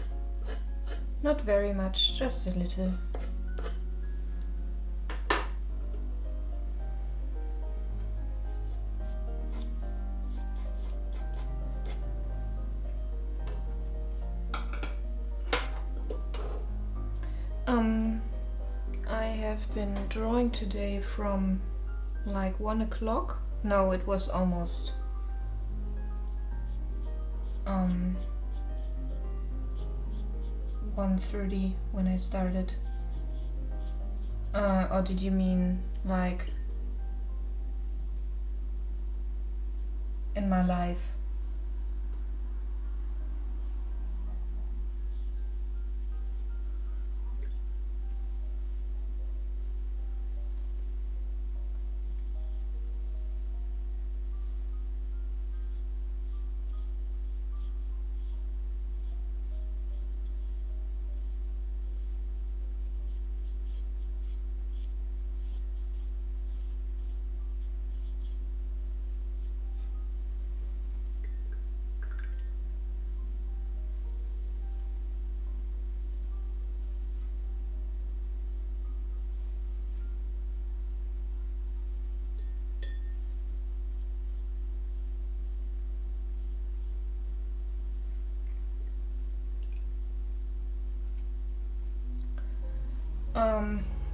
not very much, just a little. I have been drawing today from like 1 o'clock. No, it was almost 1:30 when I started. Or did you mean like in my life?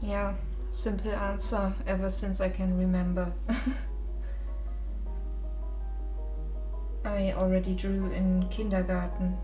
Yeah, simple answer ever since I can remember. I already drew in kindergarten.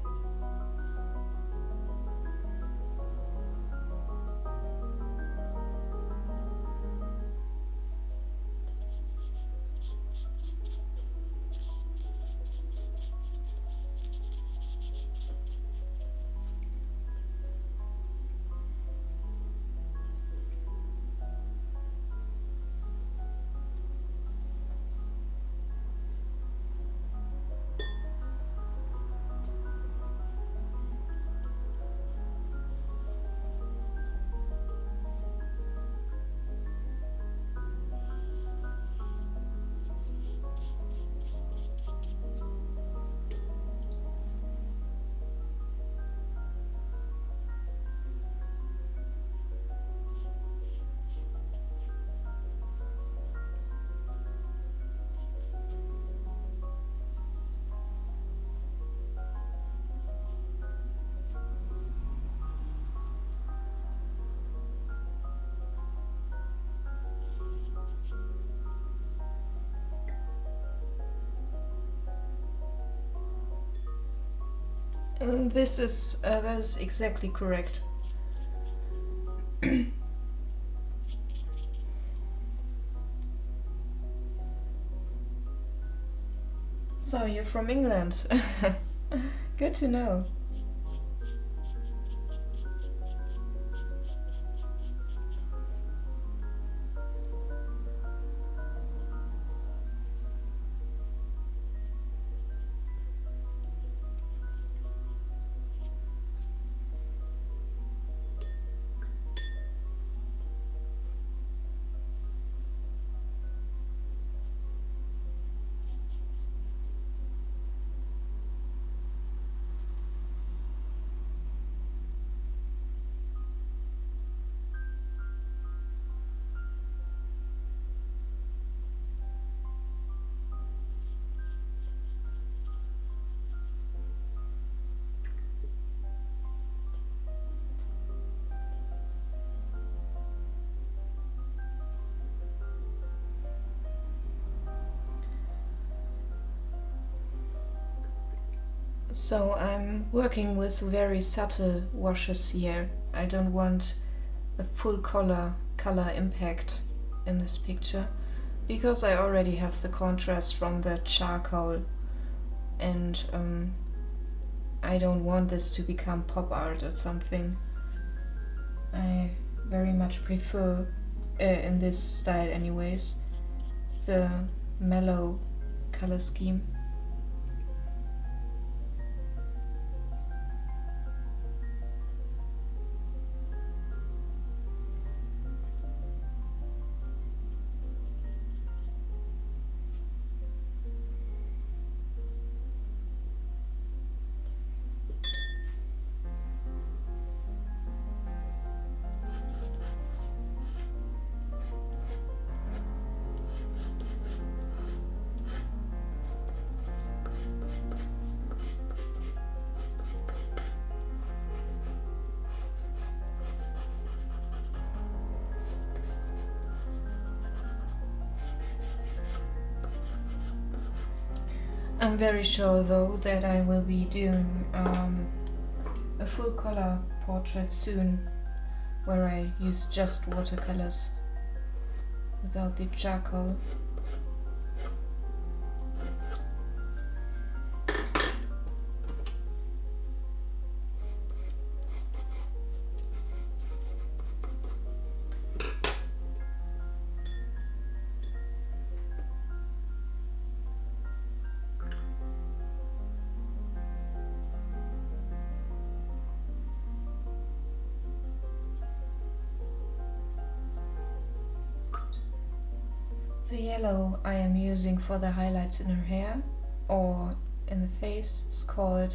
That is exactly correct. So you're from England. Good to know. So I'm working with very subtle washes here. I don't want a full color impact in this picture because I already have the contrast from the charcoal, and I don't want this to become pop art or something. I very much prefer, in this style anyways, the mellow color scheme. I'm very sure though that I will be doing a full color portrait soon where I use just watercolors without the charcoal. The yellow I am using for the highlights in her hair or in the face is called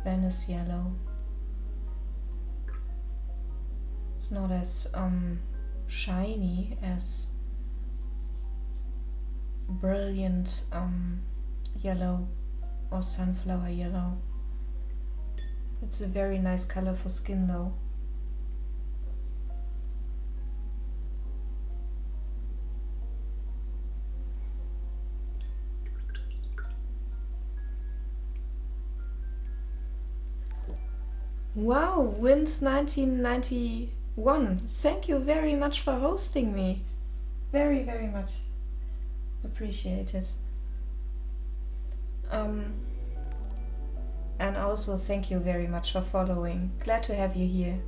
Venice yellow. It's not as shiny as brilliant yellow or sunflower yellow. It's a very nice color for skin though. Wow, Wind 1991. Thank you very much for hosting me. Very, very much appreciated. And also thank you very much for following. Glad to have you here.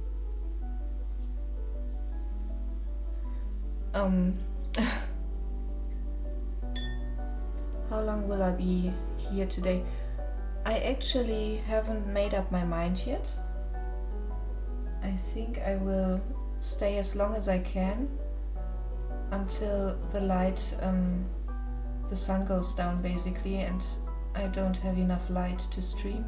How long will I be here today? I actually haven't made up my mind yet. I think I will stay as long as I can until the light, the sun goes down basically, and I don't have enough light to stream.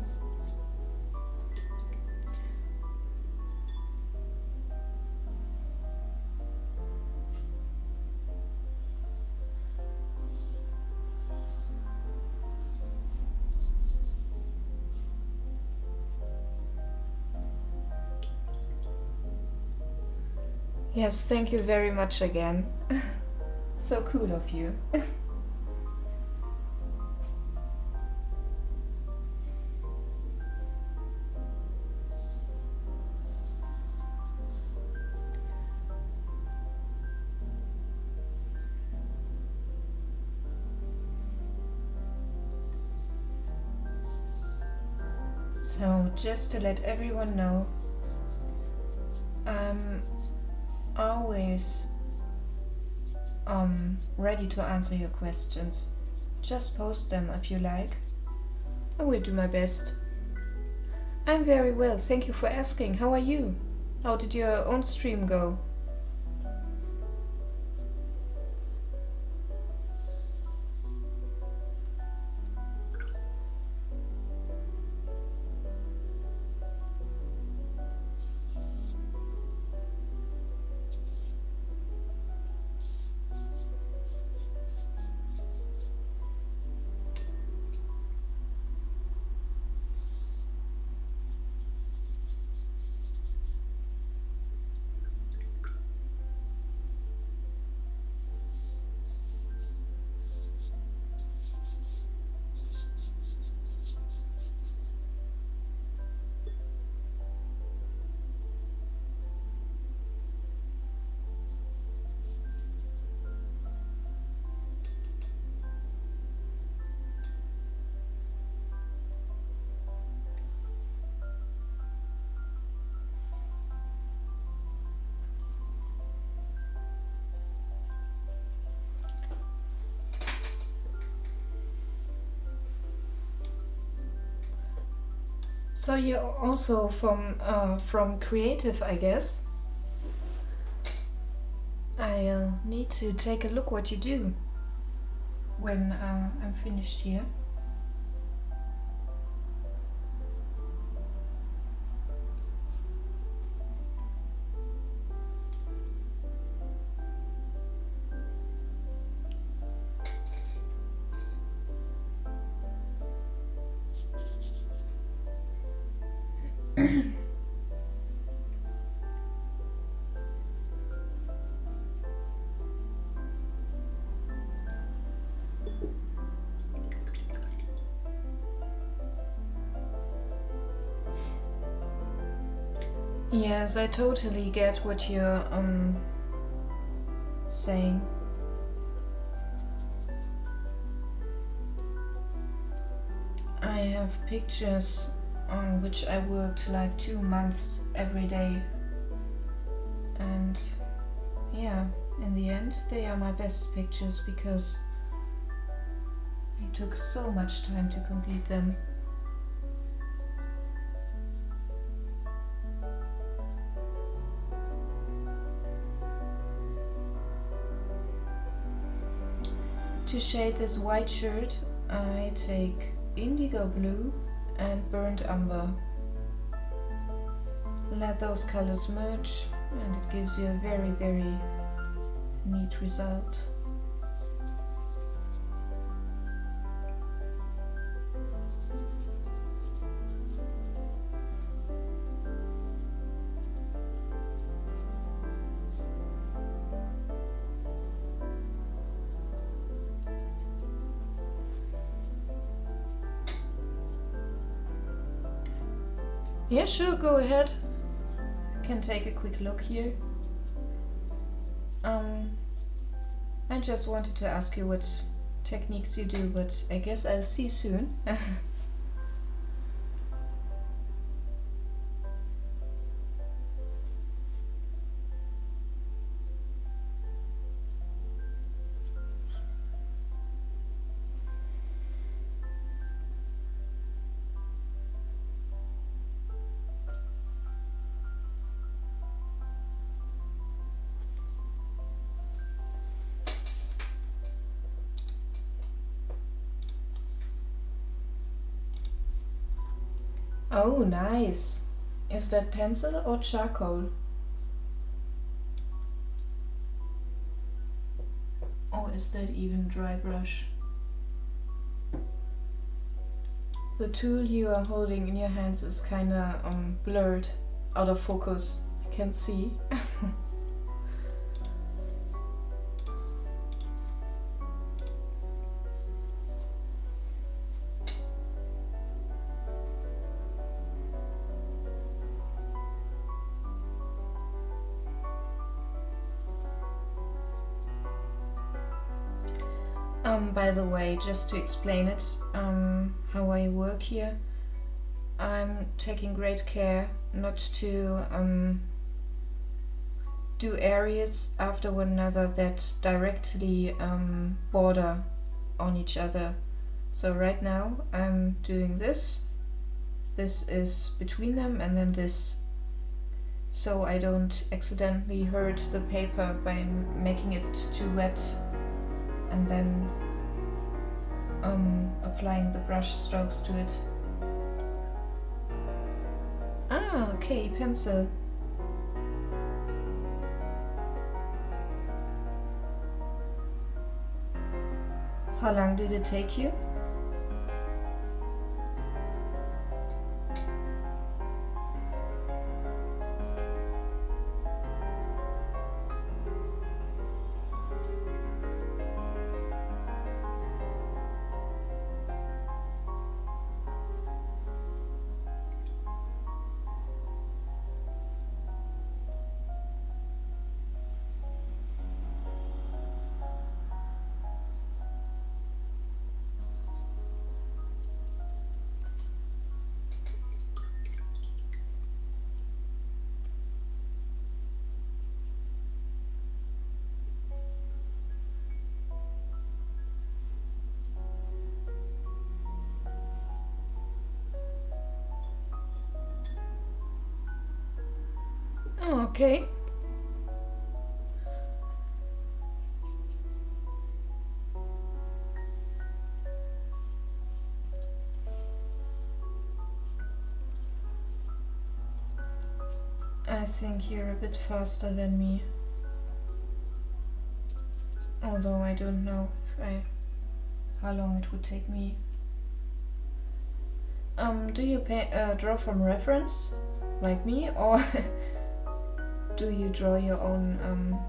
Yes, thank you very much again. So cool of you. So, just to let everyone know, I'm always ready to answer your questions. Just post them if you like. I will do my best. I'm very well, thank you for asking. How are you? How did your own stream go? So you're also from creative, I guess. I'll need to take a look what you do when I'm finished here. Yes, I totally get what you're saying. I have pictures on which I worked like 2 months every day, and yeah, in the end they are my best pictures because it took so much time to complete them. To shade this white shirt, I take indigo blue and burnt umber. Let those colors merge and it gives you a very, very neat result. Yeah, sure, go ahead. Can take a quick look here. I just wanted to ask you what techniques you do, but I guess I'll see soon. Oh, nice. Is that pencil or charcoal? Or is that even dry brush? The tool you are holding in your hands is kinda blurred, out of focus. I can't see. By the way, just to explain it, how I work here, I'm taking great care not to do areas after one another that directly border on each other. So right now I'm doing this. This is between them, and then this, so I don't accidentally hurt the paper by making it too wet and then applying the brush strokes to it. Ah, okay, pencil. How long did it take you? Oh, okay. I think you're a bit faster than me. Although I don't know how long it would take me. Do you draw from reference, like me, or do you draw your own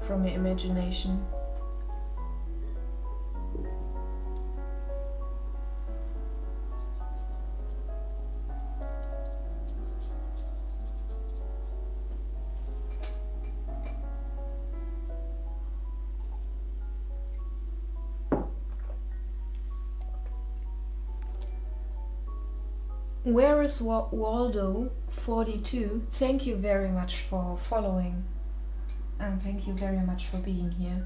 from your imagination? Where is Waldo 42? Thank you very much for following, and thank you very much for being here.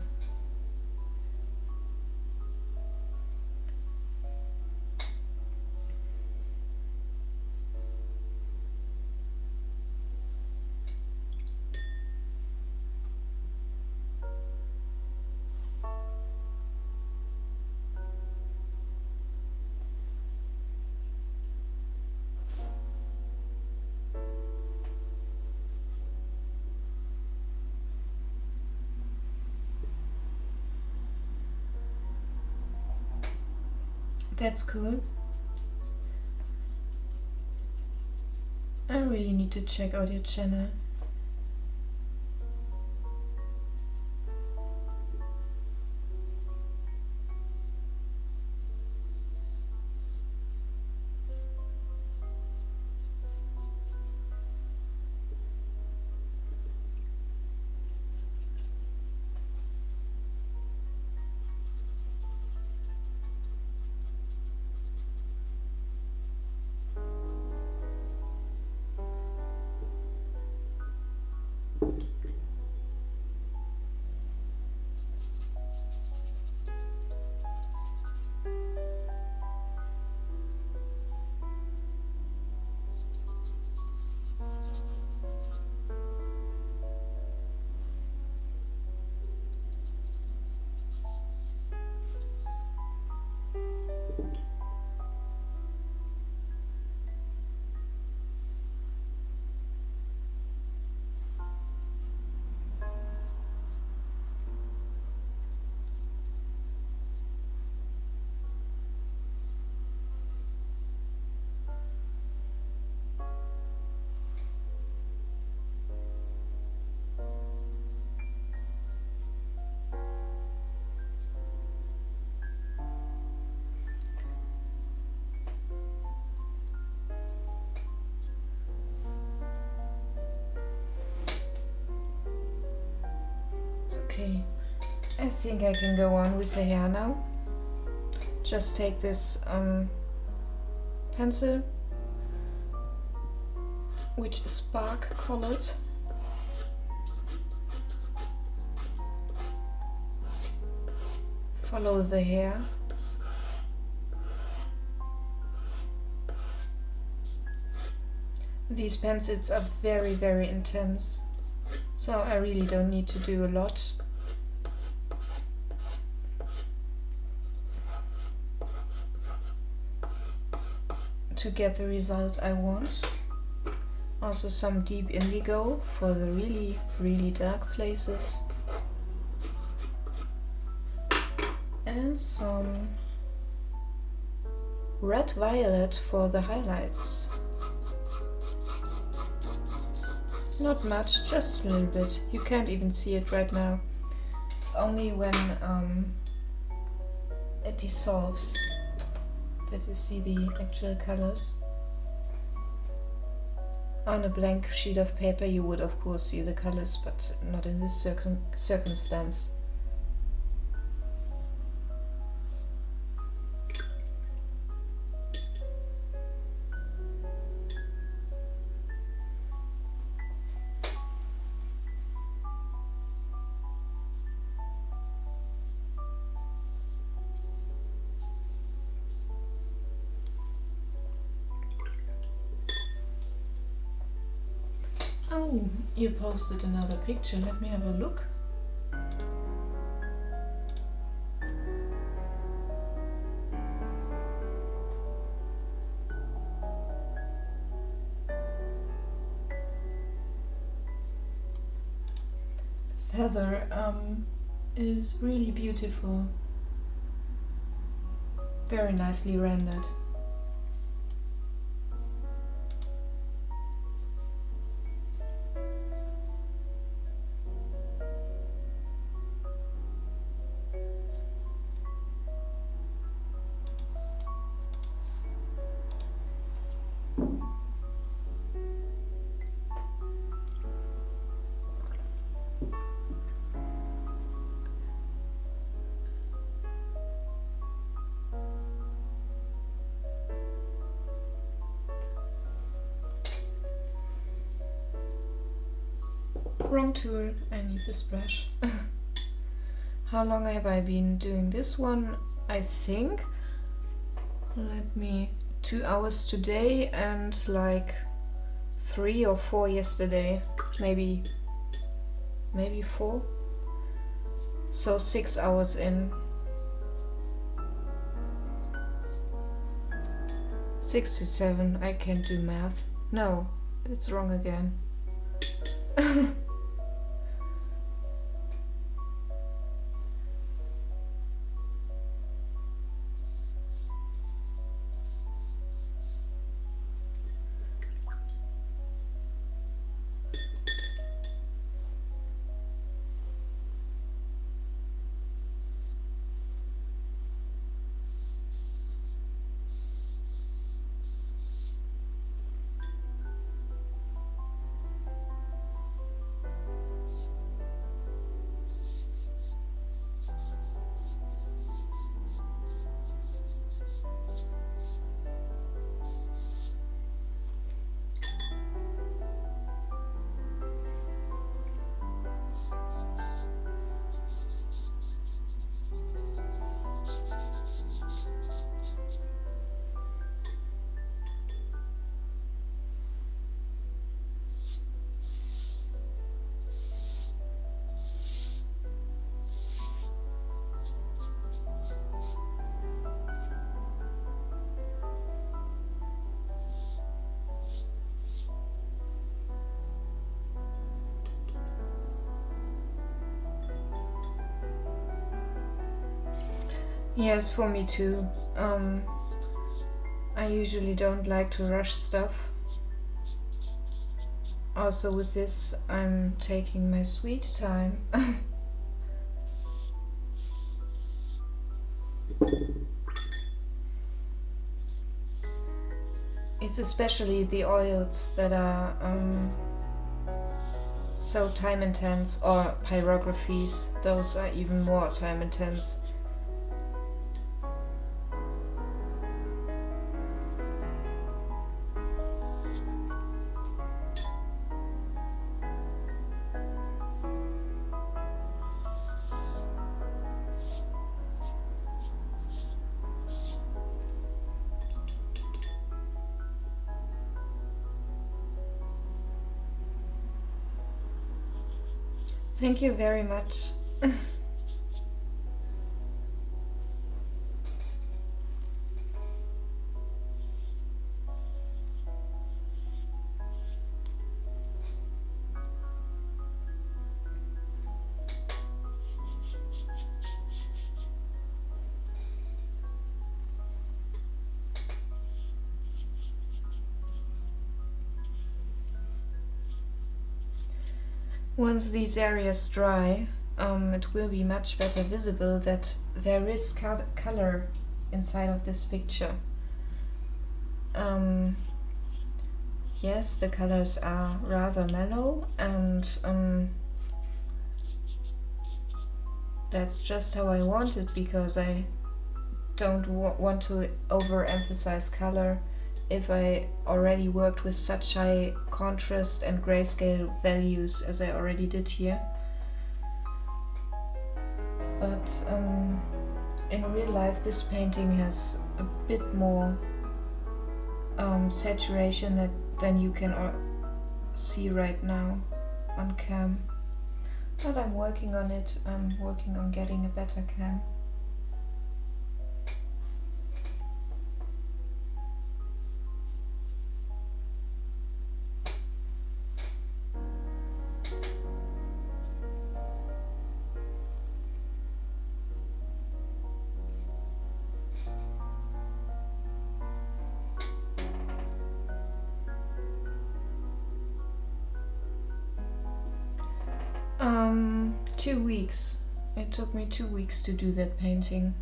That's cool. I really need to check out your channel. Okay, I think I can go on with the hair now. Just take this pencil which is bark colored. Follow the hair. These pencils are very, very intense, so I really don't need to do a lot. To get the result I want. Also some deep indigo for the really, really dark places. And some red violet for the highlights. Not much, just a little bit. You can't even see it right now. It's only when it dissolves that you see the actual colors. On a blank sheet of paper you would of course see the colors, but not in this circumstance. Oh, you posted another picture. Let me have a look. Feather is really beautiful. Very nicely rendered. Wrong tool, I need this brush. How long have I been doing this one? I think, 2 hours today and like 3 or 4 yesterday, maybe 4. So 6 hours in. 6 to 7, I can't do math. No, it's wrong again. Yes, for me too. I usually don't like to rush stuff. Also with this, I'm taking my sweet time. It's especially the oils that are so time intense, or pyrographies, those are even more time intense. Thank you very much. Once these areas dry, it will be much better visible that there is color inside of this picture. Yes, the colors are rather mellow, and that's just how I want it, because I don't want to overemphasize color if I already worked with such high contrast and grayscale values as I already did here. But in real life this painting has a bit more saturation than you can see right now on cam. But I'm working on it. I'm working on getting a better cam. Um, 2 weeks. It took me 2 weeks to do that painting.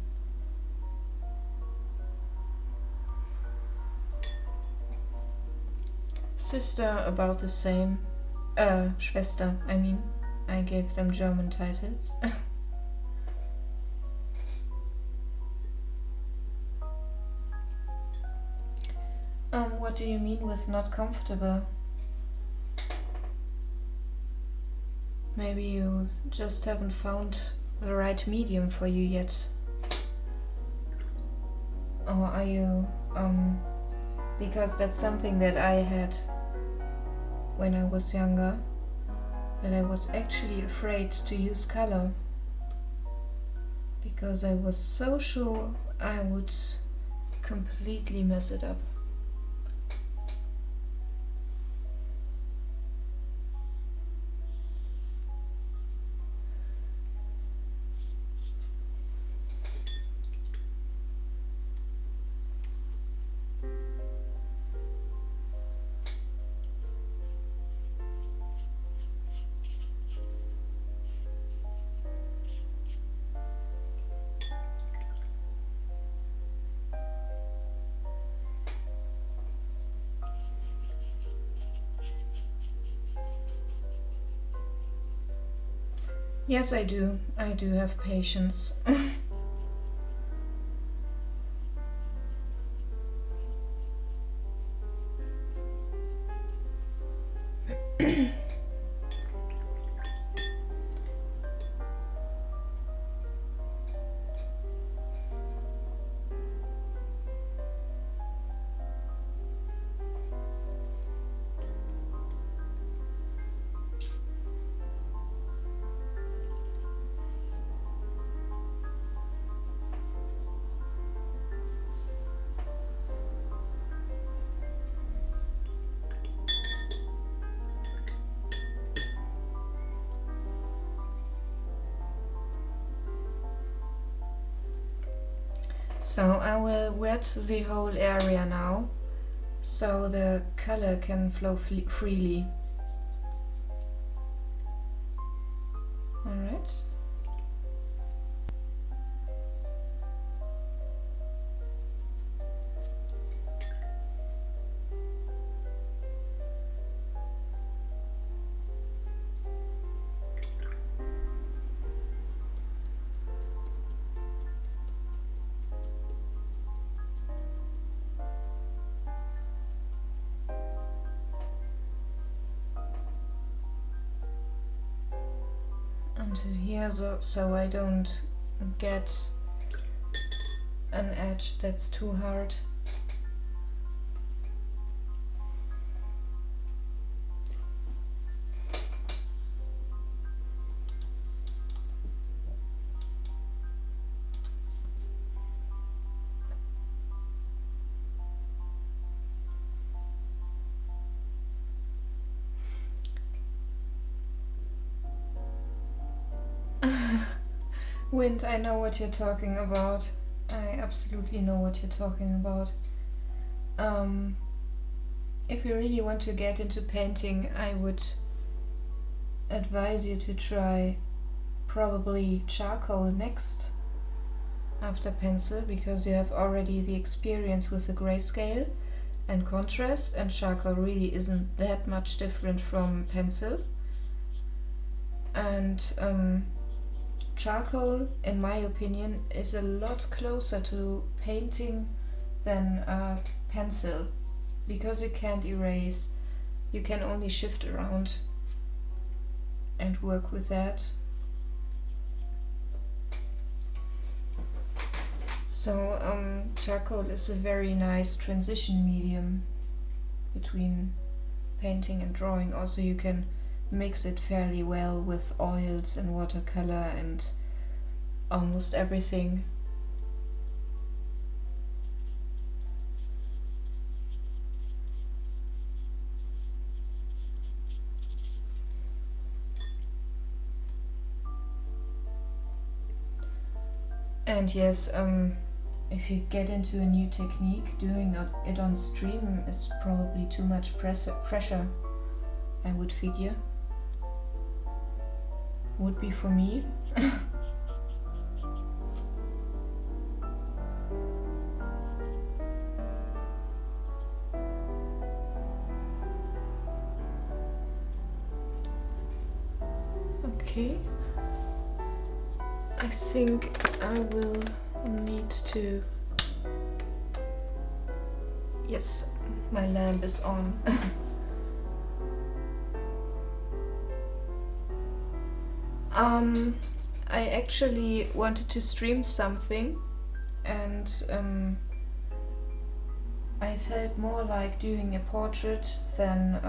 Sister about the same. Schwester, I mean. I gave them German titles. What do you mean with not comfortable? Maybe you just haven't found the right medium for you yet. Or are you, because that's something that I had when I was younger, that I was actually afraid to use color, because I was so sure I would completely mess it up. Yes, I do. I do have patience. So I will wet the whole area now, so the color can flow freely. Alright. Until here, so I don't get an edge that's too hard. Wind, I know what you're talking about. I absolutely know what you're talking about. If you really want to get into painting, I would advise you to try probably charcoal next after pencil, because you have already the experience with the grayscale and contrast, and charcoal really isn't that much different from pencil. And charcoal, in my opinion, is a lot closer to painting than pencil, because you can't erase, you can only shift around and work with that. So charcoal is a very nice transition medium between painting and drawing. Also, you can mix it fairly well with oils and watercolor and almost everything. And yes, if you get into a new technique, doing it on stream is probably too much pressure, I would figure. Would be for me. Okay. I think I will need to... Yes, my lamp is on. I actually wanted to stream something, and I felt more like doing a portrait than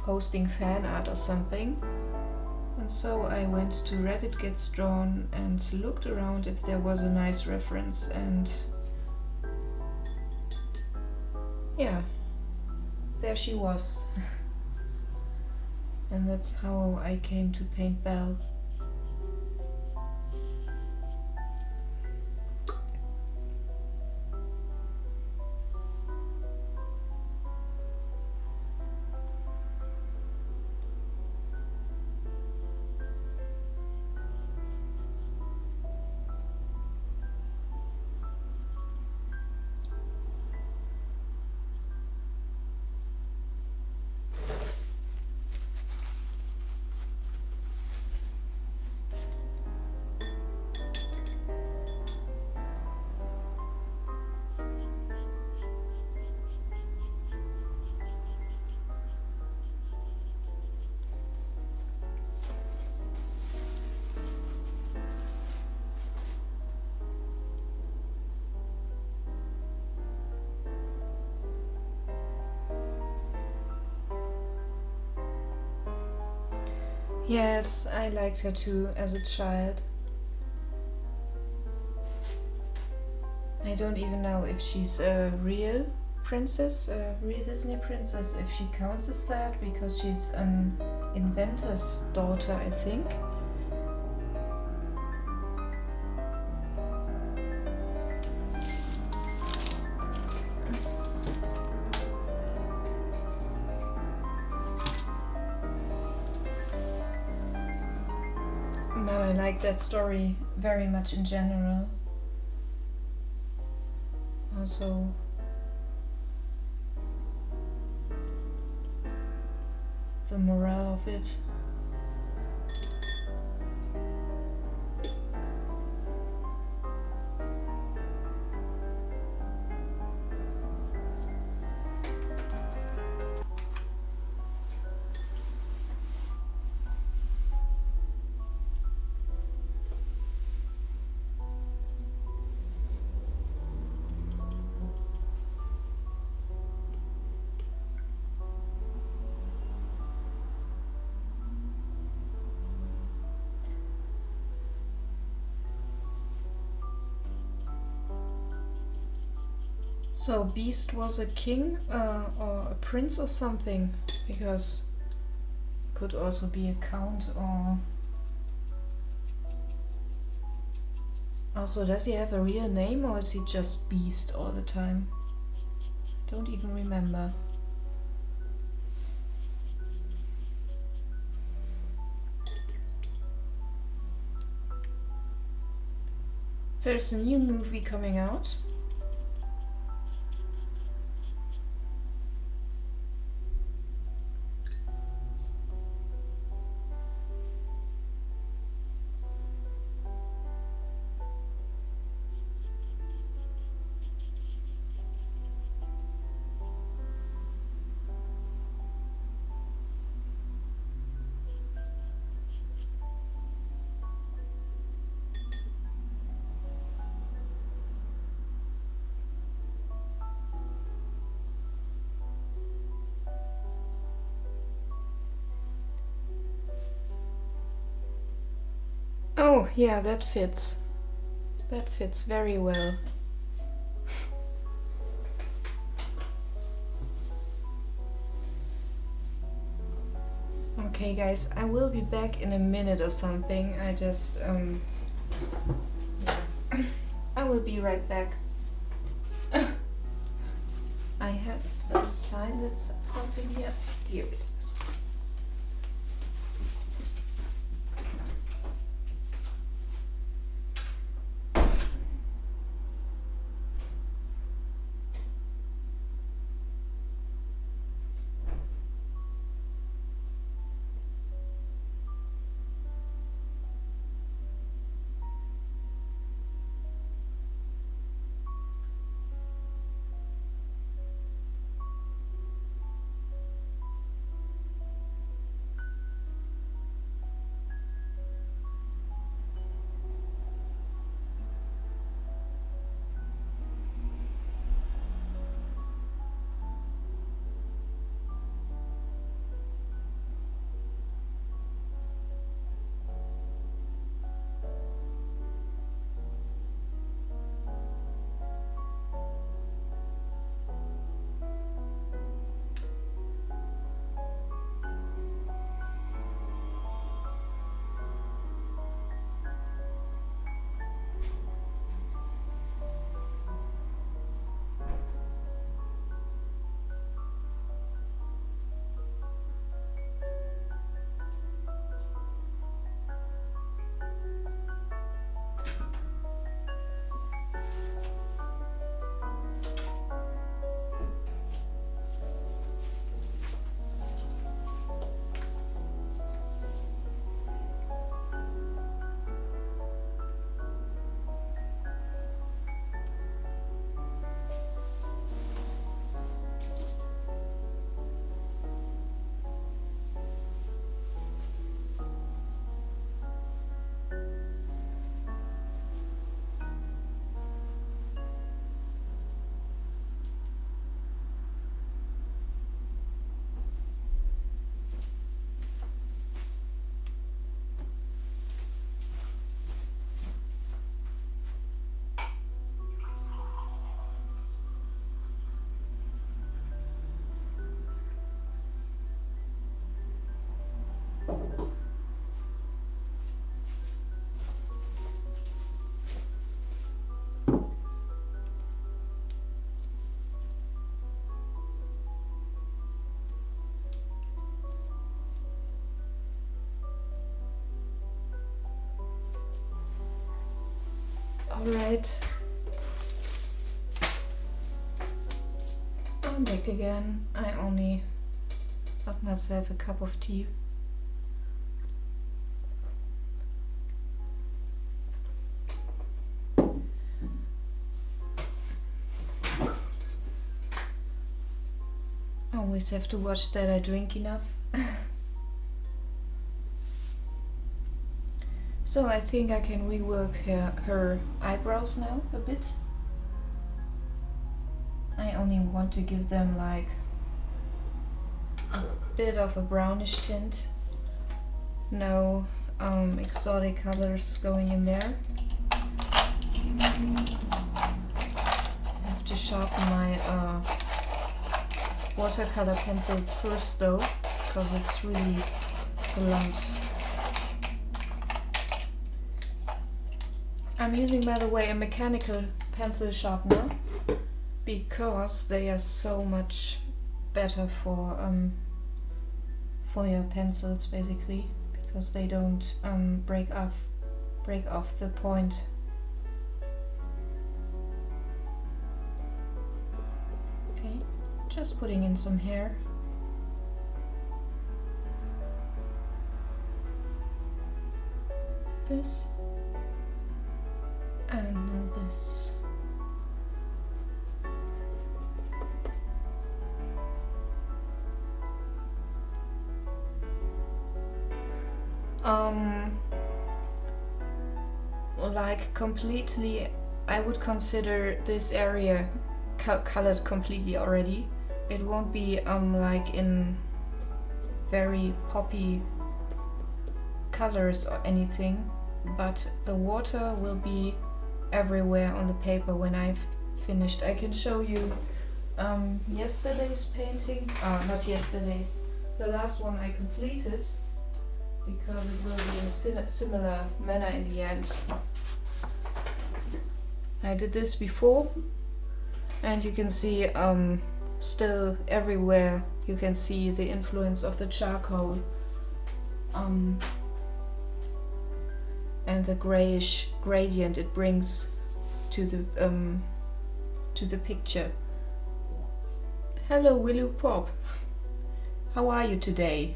posting fan art or something. And so I went to Reddit Gets Drawn and looked around if there was a nice reference, and yeah, there she was. And that's how I came to paint Belle. Yes, I liked her too as a child. I don't even know if she's a real princess, a real Disney princess, if she counts as that, because she's an inventor's daughter, I think. But I like that story very much in general. Also, the morale of it. So Beast was a king or a prince or something, because it could also be a count or Also, does he have a real name or is he just Beast all the time? Don't even remember. There's a new movie coming out. Oh, yeah, that fits. That fits very well. Okay, guys, I will be back in a minute or something. I just, I will be right back. I had a sign that said something here. Here it is. Alright. I'm back again. I only got myself a cup of tea. Always have to watch that I drink enough. So I think I can rework her eyebrows now a bit. I only want to give them like a bit of a brownish tint. No exotic colors going in there. I have to sharpen my watercolor pencils first though, because it's really blunt. I'm using, by the way, a mechanical pencil sharpener because they are so much better for your pencils, basically, because they don't break off the point. Okay, just putting in some hair. This and now this. Like completely, I would consider this area colored completely already. It won't be like in very poppy colors or anything, but the water will be everywhere on the paper when I've finished. I can show you yesterday's painting, not yesterday's, the last one I completed, because it will be in a similar manner in the end. I did this before, and you can see still everywhere you can see the influence of the charcoal and the grayish gradient it brings to the picture. Hello Willow Pop, how are you today?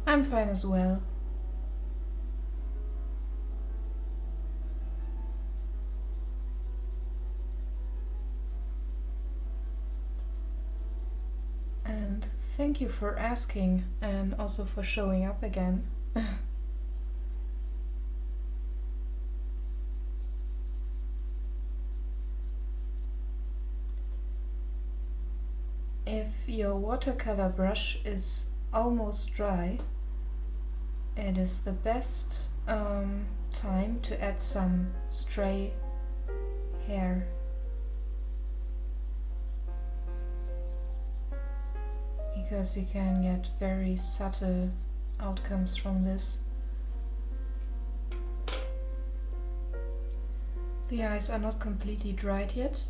I'm fine as well. And thank you for asking and also for showing up again. If your watercolor brush is almost dry, it is the best time to add some stray hair. Because you can get very subtle outcomes from this. The eyes are not completely dried yet,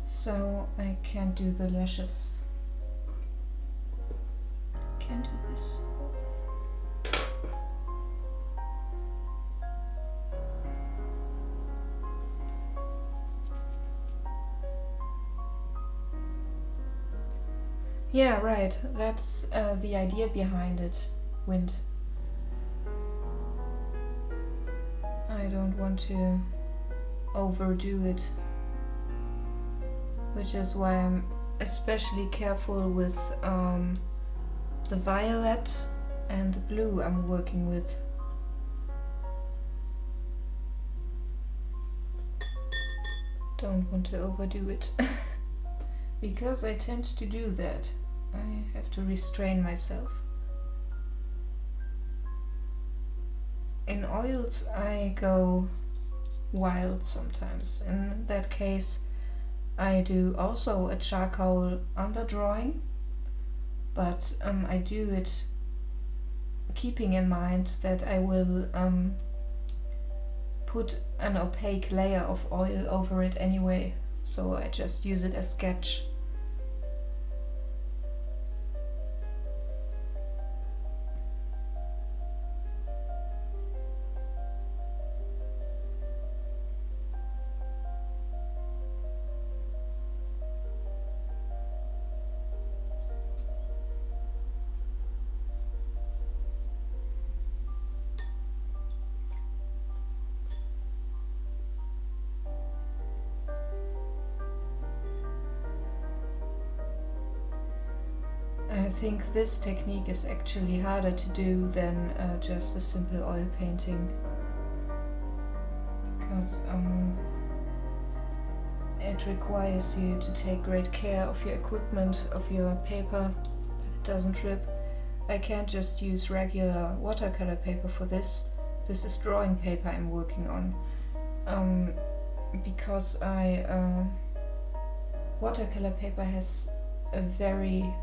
so I can't do the lashes. Can do this. Yeah, right. That's the idea behind it, Wind. I don't want to overdo it, which is why I'm especially careful with the violet and the blue I'm working with. Don't want to overdo it. Because I tend to do that. I have to restrain myself. In oils I go wild sometimes. In that case I do also a charcoal underdrawing, but I do it keeping in mind that I will put an opaque layer of oil over it anyway, so I just use it as sketch. think this technique is actually harder to do than just a simple oil painting, because it requires you to take great care of your equipment, of your paper, that it doesn't rip. I can't just use regular watercolor paper for this. This is drawing paper I'm working on, because watercolor paper has a very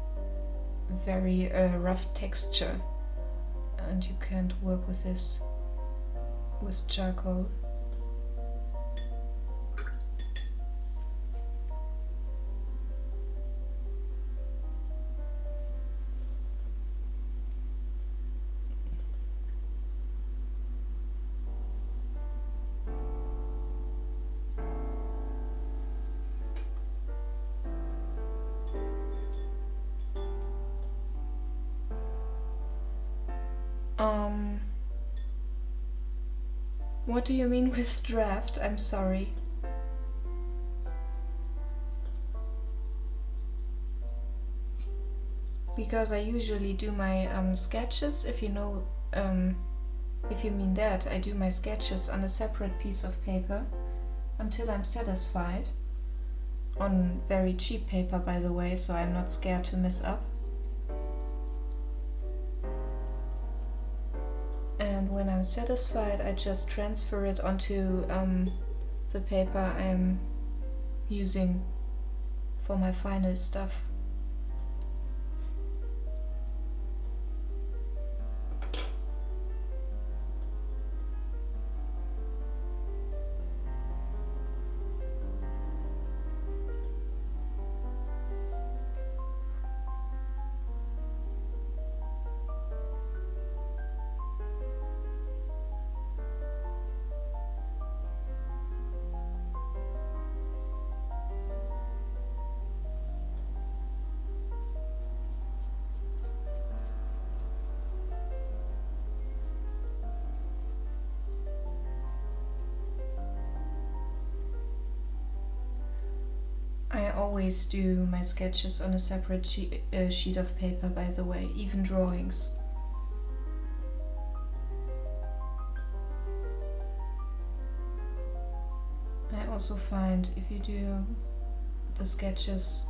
rough texture, and you can't work with this with charcoal. What do you mean with draft? I'm sorry. Because I usually do my sketches, if you know, if you mean that, I do my sketches on a separate piece of paper until I'm satisfied. On very cheap paper, by the way, so I'm not scared to mess up. And when I'm satisfied, I just transfer it onto the paper I'm using for my final stuff. I always do my sketches on a separate sheet of paper, by the way, even drawings. I also find if you do the sketches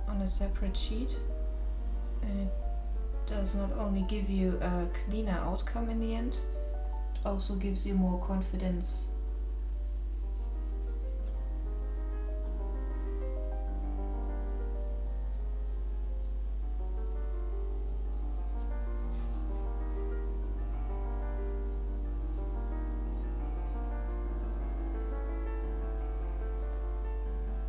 on a separate sheet, it does not only give you a cleaner outcome in the end, it also gives you more confidence